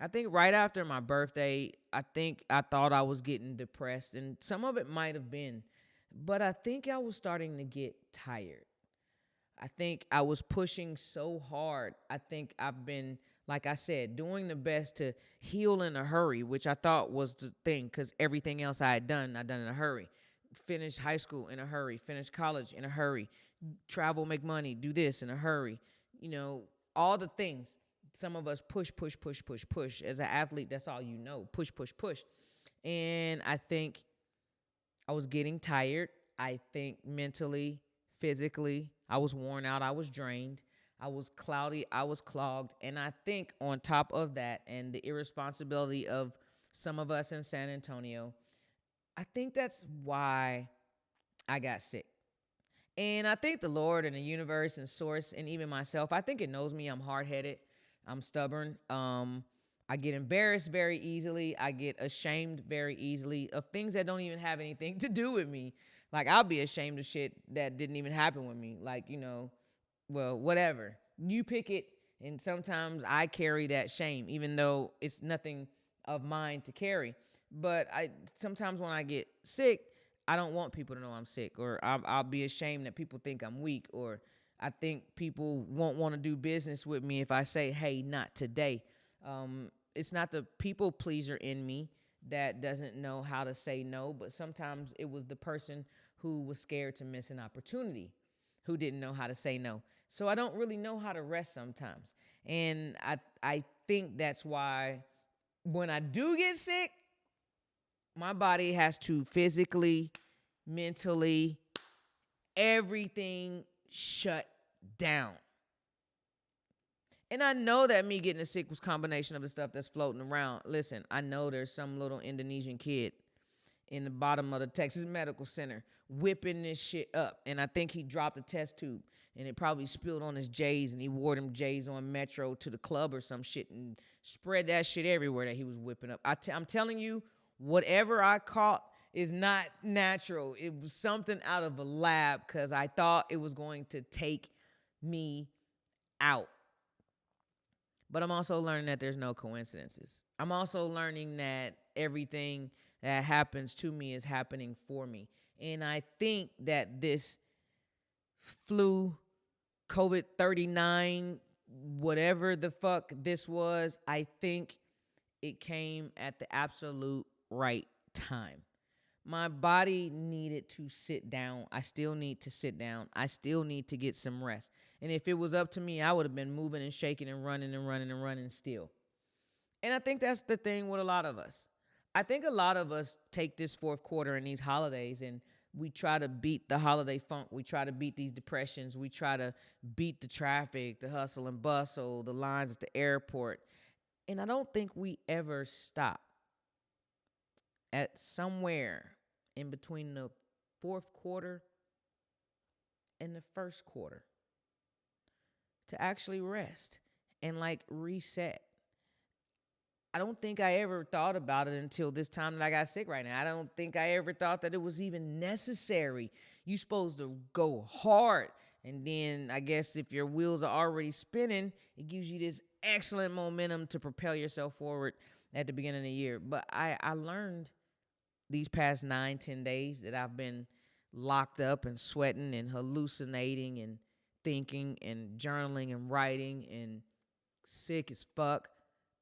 A: I think right after my birthday, I think I thought I was getting depressed, and some of it might have been, but I think I was starting to get tired. I think I was pushing so hard. I think I've been, like I said, doing the best to heal in a hurry, which I thought was the thing because everything else I done in a hurry. Finish high school in a hurry, finish college in a hurry, travel, make money, do this in a hurry. You know, all the things. Some of us push. As an athlete, that's all you know. Push. And I think I was getting tired. I think mentally, physically, I was worn out. I was drained. I was cloudy. I was clogged. And I think on top of that and the irresponsibility of some of us in San Antonio, I think that's why I got sick. And I think the Lord and the universe and source and even myself, I think it knows me. I'm hard-headed. I'm stubborn. I get embarrassed very easily. I get ashamed very easily of things that don't even have anything to do with me. Like, I'll be ashamed of shit that didn't even happen with me. Like, you know, well, whatever. You pick it, and sometimes I carry that shame, even though it's nothing of mine to carry. But I sometimes when I get sick, I don't want people to know I'm sick, or I'll be ashamed that people think I'm weak, or I think people won't want to do business with me if I say, hey, not today. It's not the people pleaser in me that doesn't know how to say no, but sometimes it was the person who was scared to miss an opportunity, who didn't know how to say no. So I don't really know how to rest sometimes. And I think that's why when I do get sick, my body has to physically, mentally, everything shut down. And I know that me getting sick was a combination of the stuff that's floating around. Listen, I know there's some little Indonesian kid in the bottom of the Texas Medical Center whipping this shit up. And I think he dropped a test tube and it probably spilled on his J's, and he wore them J's on Metro to the club or some shit and spread that shit everywhere that he was whipping up. I'm telling you, whatever I caught is not natural. It was something out of a lab because I thought it was going to take me out. But I'm also learning that there's no coincidences. I'm also learning that everything that happens to me is happening for me. And I think that this flu, COVID 39, whatever the fuck this was, I think it came at the absolute right time. My body needed to sit down. I still need to sit down. I still need to get some rest. And if it was up to me, I would have been moving and shaking and running still. And I think that's the thing with a lot of us. I think a lot of us take this fourth quarter and these holidays and we try to beat the holiday funk. We try to beat these depressions. We try to beat the traffic, the hustle and bustle, the lines at the airport. And I don't think we ever stop at somewhere in between the fourth quarter and the first quarter to actually rest and like reset. I don't think I ever thought about it until this time that I got sick right now. I don't think I ever thought that it was even necessary. You supposed to go hard. And then I guess if your wheels are already spinning, it gives you this excellent momentum to propel yourself forward at the beginning of the year. But I learned these past 9, 10 days that I've been locked up and sweating and hallucinating and thinking and journaling and writing and sick as fuck.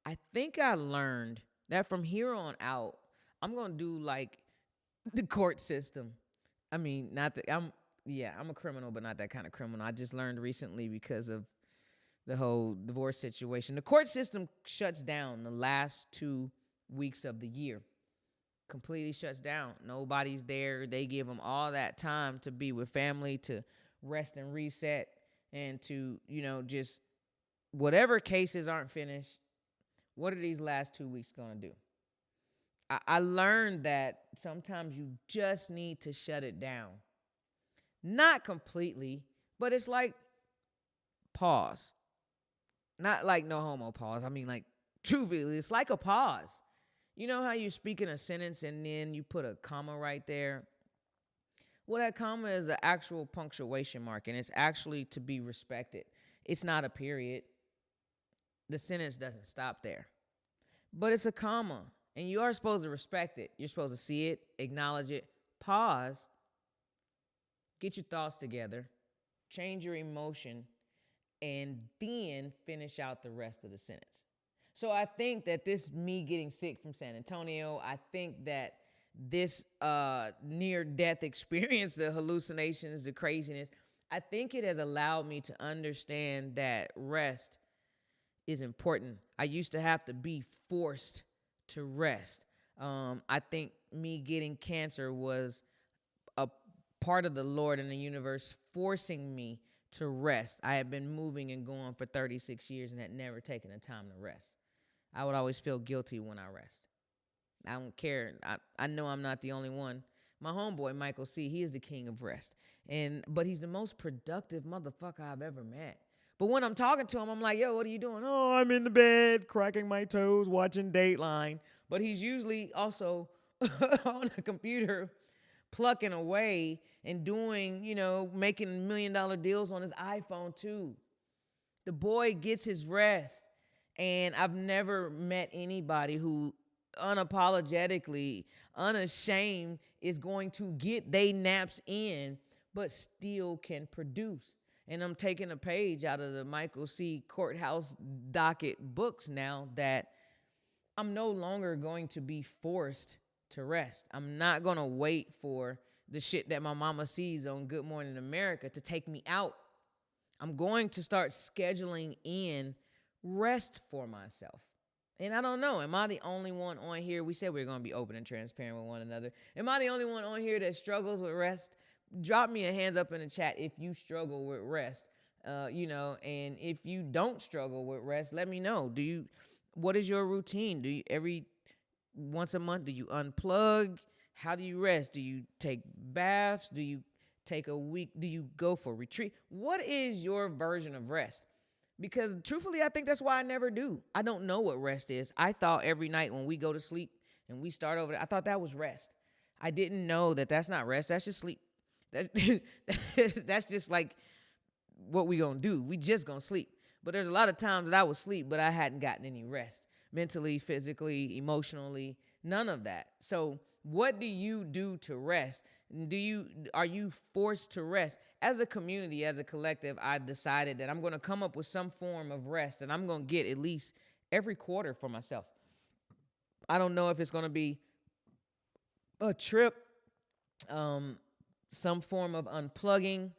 A: I think I learned that from here on out, I'm gonna do like the court system. I mean, not that I'm a criminal, but not that kind of criminal. I just learned recently because of the whole divorce situation. The court system shuts down the last 2 weeks of the year. Completely shuts down. Nobody's there. They give them all that time to be with family, to rest and reset, and to, just whatever cases aren't finished. What are these last 2 weeks going to do? I learned that sometimes you just need to shut it down. Not completely, but it's like pause. Not like no homo pause. I mean, like, truthfully, it's like a pause. You know how you're speaking a sentence and then you put a comma right there? Well, that comma is an actual punctuation mark, and it's actually to be respected. It's not a period. The sentence doesn't stop there. But it's a comma, and you are supposed to respect it. You're supposed to see it, acknowledge it, pause, get your thoughts together, change your emotion, and then finish out the rest of the sentence. So I think that this me getting sick from San Antonio, I think that this near-death experience, the hallucinations, the craziness, I think it has allowed me to understand that rest is important. I used to have to be forced to rest. I think me getting cancer was a part of the Lord and the universe forcing me to rest. I had been moving and going for 36 years and had never taken the time to rest. I would always feel guilty when I rest. I don't care. I know I'm not the only one. My homeboy, Michael C., he is the king of rest. But he's the most productive motherfucker I've ever met. But when I'm talking to him, I'm like, yo, what are you doing? Oh, I'm in the bed, cracking my toes, watching Dateline. But he's usually also on the computer plucking away and doing, making $1 million deals on his iPhone too. The boy gets his rest. And I've never met anybody who unapologetically, unashamed is going to get they naps in, but still can produce. And I'm taking a page out of the Michael C. Courthouse docket books now that I'm no longer going to be forced to rest. I'm not going to wait for the shit that my mama sees on Good Morning America to take me out. I'm going to start scheduling in rest for myself. And I don't know, am I the only one on here? We said we were going to be open and transparent with one another. Am I the only one on here that struggles with rest? Drop me a hands up in the chat if you struggle with rest. And if you don't struggle with rest, let me know. What is your routine? Do you every once a month, do you unplug? How do you rest? Do you take baths? Do you take a week? Do you go for retreat? What is your version of rest? Because truthfully, I think that's why I never do. I don't know what rest is. I thought every night when we go to sleep and we start over, I thought that was rest. I didn't know that that's not rest. That's just sleep. That's just like what we gonna do. We just gonna sleep. But there's a lot of times that I would sleep, but I hadn't gotten any rest. Mentally, physically, emotionally, none of that. So what do you do to rest? Are you forced to rest? As a community, as a collective, I decided that I'm going to come up with some form of rest, and I'm going to get at least every quarter for myself. I don't know if it's going to be a trip, some form of unplugging.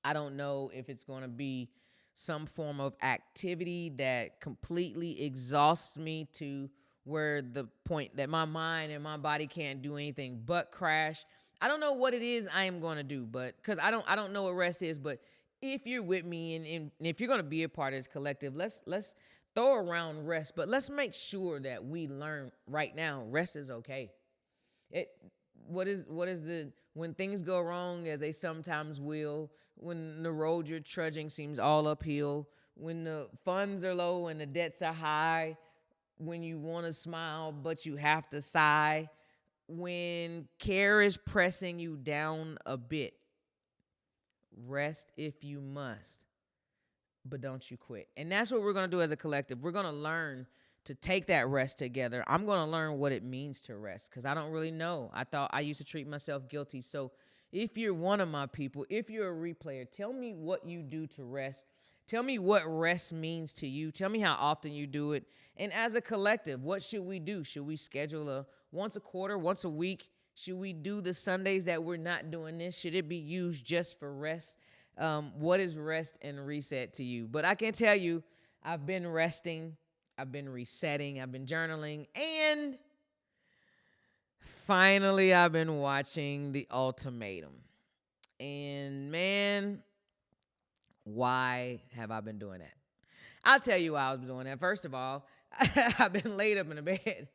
A: I don't know if it's going to be some form of activity that completely exhausts me to where the point that my mind and my body can't do anything but crash. I don't know what it is I am going to do, but because I don't know what rest is. But if you're with me and if you're going to be a part of this collective, let's throw around rest, but let's make sure that we learn right now rest is okay. What is the when things go wrong, as they sometimes will, when the road you're trudging seems all uphill, when the funds are low and the debts are high, when you want to smile, but you have to sigh, when care is pressing you down a bit, rest if you must, but don't you quit. And that's what we're going to do as a collective. We're going to learn to take that rest together. I'm going to learn what it means to rest because I don't really know. I thought I used to treat myself guilty. So if you're one of my people, if you're a replayer, tell me what you do to rest. Tell me what rest means to you. Tell me how often you do it. And as a collective, what should we do? Should we schedule a once a quarter, once a week? Should we do the Sundays that we're not doing this? Should it be used just for rest? What is rest and reset to you? But I can tell you, I've been resting, I've been resetting, I've been journaling, and finally I've been watching The Ultimatum. And man, why have I been doing that? I'll tell you why I was doing that. First of all, I've been laid up in the bed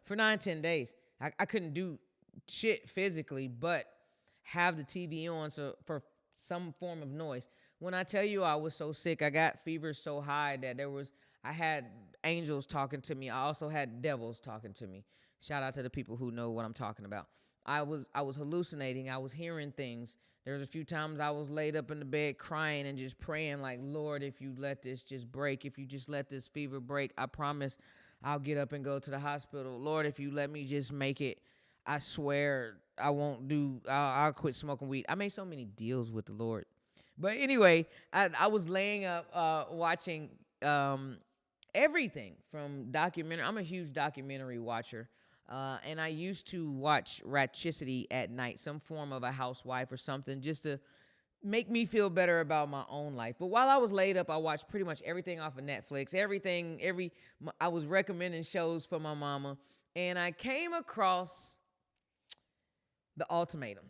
A: for 9-10 days. I couldn't do shit physically, but have the TV on so for some form of noise. When I tell you I was so sick, I got fever so high that I had angels talking to me. I also had devils talking to me. Shout out to the people who know what I'm talking about. I was hallucinating. I was hearing things. There was a few times I was laid up in the bed crying and just praying like, Lord, if you let this just break, if you just let this fever break, I promise I'll get up and go to the hospital. Lord, if you let me just make it, I swear I won't I'll quit smoking weed. I made so many deals with the Lord. But anyway, I was laying up watching everything from documentary. I'm a huge documentary watcher. And I used to watch Ratchicity at night, some form of a housewife or something, just to make me feel better about my own life. But while I was laid up, I watched pretty much everything off of Netflix, I was recommending shows for my mama. And I came across The Ultimatum.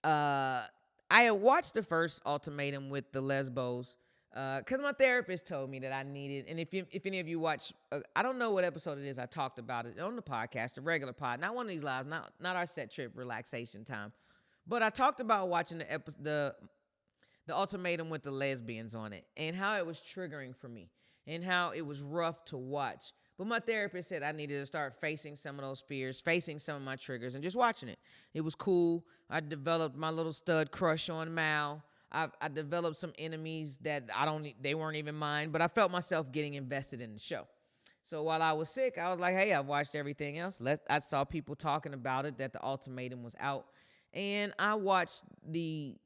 A: I had watched the first Ultimatum with the lesbos, because my therapist told me that I needed, and if any of you watch, I don't know what episode it is, I talked about it on the podcast, the regular pod, not one of these lives, not our set trip relaxation time, but I talked about watching the Ultimatum with the lesbians on it, and how it was triggering for me, and how it was rough to watch. But my therapist said I needed to start facing some of those fears, facing some of my triggers, and just watching it. It was cool. I developed my little stud crush on Mal. I developed some enemies that they weren't even mine, but I felt myself getting invested in the show. So while I was sick, I was like, hey, I've watched everything else. I saw people talking about it, that The Ultimatum was out. And I watched the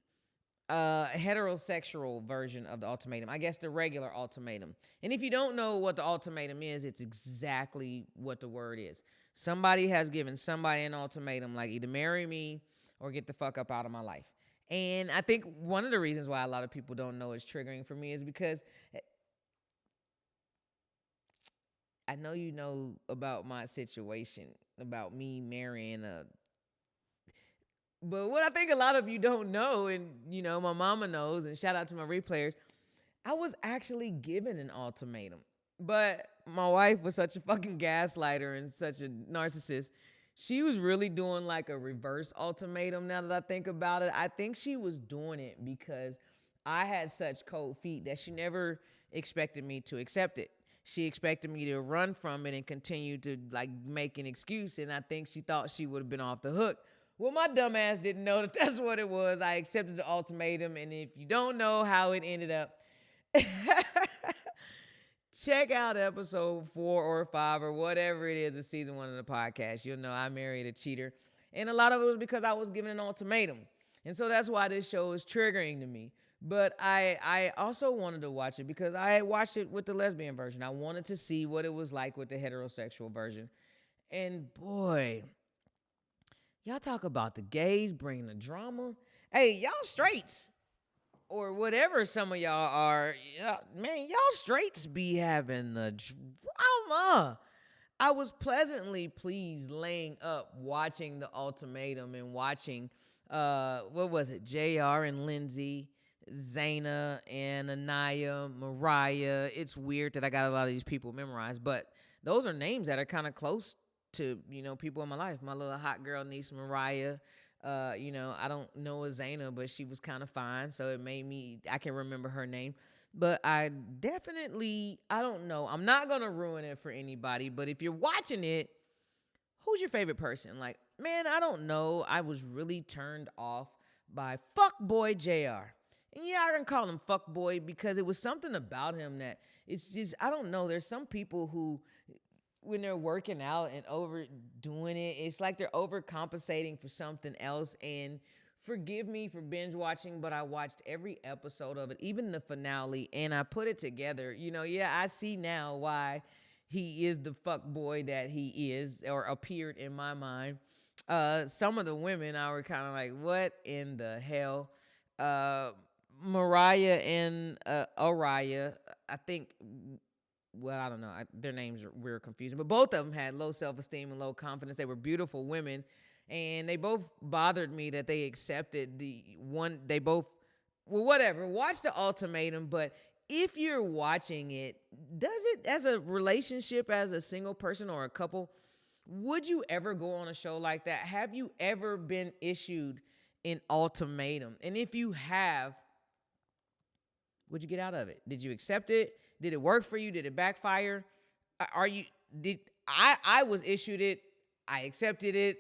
A: heterosexual version of The Ultimatum. I guess the regular Ultimatum. And if you don't know what The Ultimatum is, it's exactly what the word is. Somebody has given somebody an ultimatum, like either marry me or get the fuck up out of my life. And I think one of the reasons why a lot of people don't know it's triggering for me is because I know you know about my situation, about me marrying but what I think a lot of you don't know, and my mama knows, and shout out to my replayers, I was actually given an ultimatum. But my wife was such a fucking gaslighter and such a narcissist. She was really doing like a reverse ultimatum now that I think about it. I think she was doing it because I had such cold feet that she never expected me to accept it. She expected me to run from it and continue to like make an excuse. And I think she thought she would have been off the hook. Well, my dumb ass didn't know that that's what it was. I accepted the ultimatum. And if you don't know how it ended up, check out episode 4 or 5 or whatever it is of season 1 of the podcast. You'll know I married a cheater. And a lot of it was because I was given an ultimatum. And so that's why this show is triggering to me. But I also wanted to watch it because I watched it with the lesbian version. I wanted to see what it was like with the heterosexual version. And boy, y'all talk about the gays bringing the drama. Hey, y'all straights, or whatever some of y'all are, man, y'all straights be having the drama. I was pleasantly pleased laying up watching The Ultimatum and watching, what was it, JR and Lindsay, Zaina and Anaya, Mariah. It's weird that I got a lot of these people memorized, but those are names that are kind of close to, people in my life. My little hot girl niece, Mariah. I don't know a Zaina, but she was kind of fine, so it made me, I can remember her name. But I don't know. I'm not going to ruin it for anybody. But if you're watching it, who's your favorite person? Like, man, I don't know. I was really turned off by Fuckboy JR. And yeah, I can call him Fuckboy because it was something about him that it's just, I don't know. There's some people who, when they're working out and overdoing it, it's like they're overcompensating for something else. And forgive me for binge watching, but I watched every episode of it, even the finale, and I put it together. Yeah, I see now why he is the fuck boy that he is, or appeared in my mind. Some of the women I were kind of like, what in the hell? Uh, Mariah and Araya, I think, well, I don't know. Their names were confusing, but both of them had low self-esteem and low confidence. They were beautiful women, and they both bothered me that they accepted the one. They both, well, whatever. Watch the Ultimatum, but if you're watching it, does it as a relationship, as a single person or a couple, would you ever go on a show like that? Have you ever been issued an ultimatum? And if you have, what'd you get out of it? Did you accept it? Did it work for you? Did it backfire? I was issued it. I accepted it.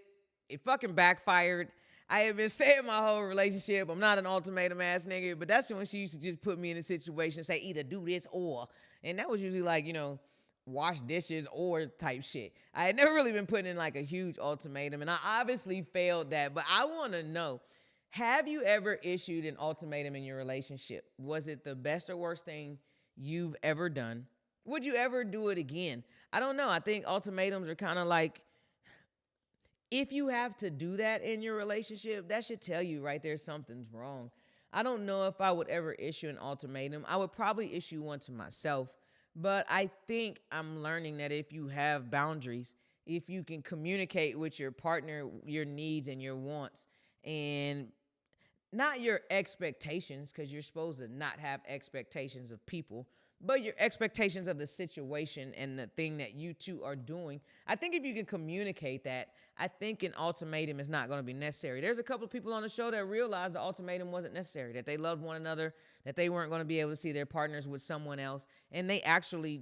A: It fucking backfired. I have been saying my whole relationship, I'm not an ultimatum ass nigga, but that's when she used to just put me in a situation, say either do this or. And that was usually like, wash dishes or type shit. I had never really been putting in like a huge ultimatum, and I obviously failed that. But I want to know, have you ever issued an ultimatum in your relationship? Was it the best or worst thing you've ever done? Would you ever do it again? I don't know. I think ultimatums are kind of like, if you have to do that in your relationship, that should tell you right there something's wrong. I don't know if I would ever issue an ultimatum. I would probably issue one to myself. But I think I'm learning that if you have boundaries, if you can communicate with your partner your needs and your wants, and not your expectations, because you're supposed to not have expectations of people, but your expectations of the situation and the thing that you two are doing. I think if you can communicate that, I think an ultimatum is not going to be necessary. There's a couple of people on the show that realized the ultimatum wasn't necessary, that they loved one another, that they weren't going to be able to see their partners with someone else. And they actually,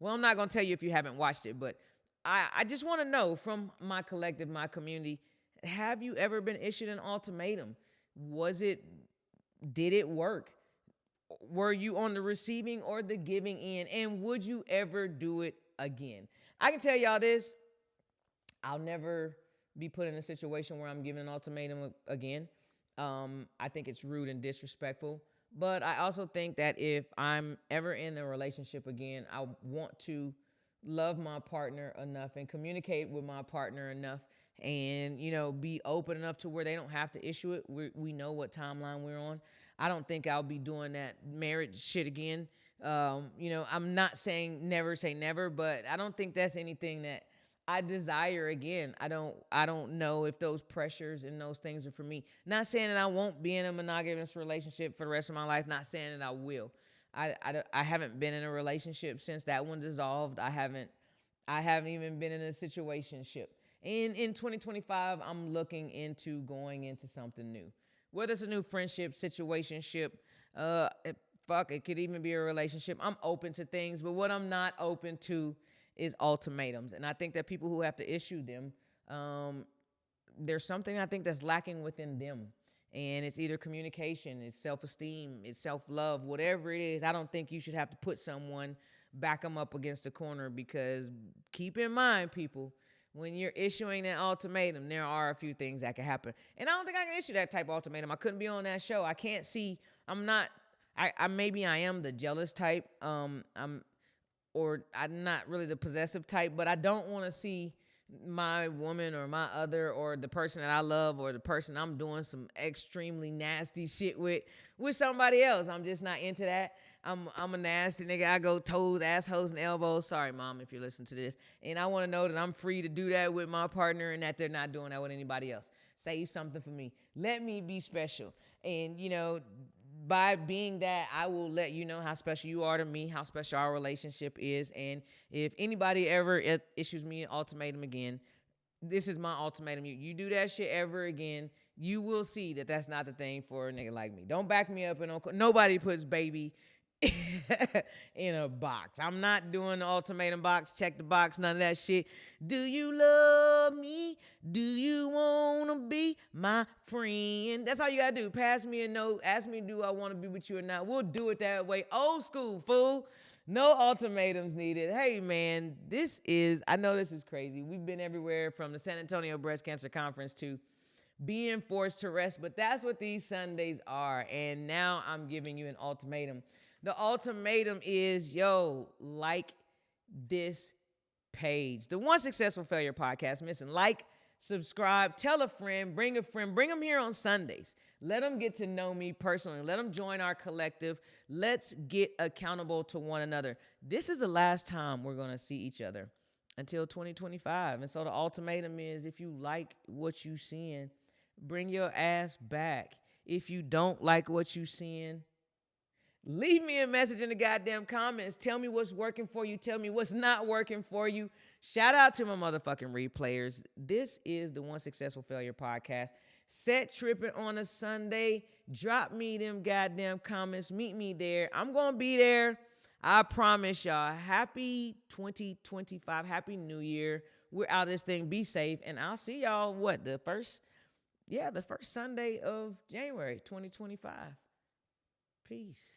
A: well, I'm not going to tell you if you haven't watched it, but I just want to know from my collective, my community, have you ever been issued an ultimatum? Did it work? Were you on the receiving or the giving end? And would you ever do it again? I can tell y'all this. I'll never be put in a situation where I'm giving an ultimatum again. I think it's rude and disrespectful. But I also think that if I'm ever in a relationship again, I want to love my partner enough and communicate with my partner enough, and be open enough to where they don't have to issue it. We know what timeline we're on. I don't think I'll be doing that marriage shit again. I'm not saying never say never, but I don't think that's anything that I desire again. I don't know if those pressures and those things are for me. Not saying that I won't be in a monogamous relationship for the rest of my life. Not saying that I will. I haven't been in a relationship since that one dissolved. I haven't even been in a situationship. And in 2025, I'm looking into going into something new. Whether it's a new friendship, situationship, it could even be a relationship. I'm open to things, but what I'm not open to is ultimatums. And I think that people who have to issue them, there's something I think that's lacking within them. And it's either communication, it's self-esteem, it's self-love, whatever it is. I don't think you should have to put someone, back them up against the corner, because keep in mind, people, when you're issuing an ultimatum, there are a few things that can happen. And I don't think I can issue that type of ultimatum. I couldn't be on that show. I can't see, maybe I am the jealous type. I'm not really the possessive type, but I don't want to see my woman or my other or the person that I love or the person I'm doing some extremely nasty shit with somebody else. I'm just not into that. I'm a nasty nigga. I go toes, assholes, and elbows. Sorry, Mom, if you're listening to this. And I want to know that I'm free to do that with my partner and that they're not doing that with anybody else. Say something for me. Let me be special. And, by being that, I will let you know how special you are to me, how special our relationship is. And if anybody ever issues me an ultimatum again, this is my ultimatum. You do that shit ever again, you will see that that's not the thing for a nigga like me. Don't back me up. And nobody puts baby in a box. I'm not doing the ultimatum box, check the box, none of that shit. Do you love me? Do you want to be my friend? That's all you got to do. Pass me a note. Ask me, do I want to be with you or not? We'll do it that way. Old school, fool. No ultimatums needed. Hey, man, I know this is crazy. We've been everywhere from the San Antonio Breast Cancer Conference to being forced to rest, but that's what these Sundays are. And now I'm giving you an ultimatum. The ultimatum is, like this page. The One Successful Failure podcast. Listen, like, subscribe, tell a friend, bring them here on Sundays. Let them get to know me personally. Let them join our collective. Let's get accountable to one another. This is the last time we're going to see each other until 2025. And so the ultimatum is, if you like what you seeing, bring your ass back. If you don't like what you seeing, leave me a message in the goddamn comments. Tell me what's working for you. Tell me what's not working for you. Shout out to my motherfucking replayers. This is the One Successful Failure podcast. Set tripping on a Sunday. Drop me them goddamn comments. Meet me there. I'm going to be there. I promise y'all. Happy 2025. Happy New Year. We're out of this thing. Be safe. And I'll see y'all, the first Sunday of January 2025. Peace.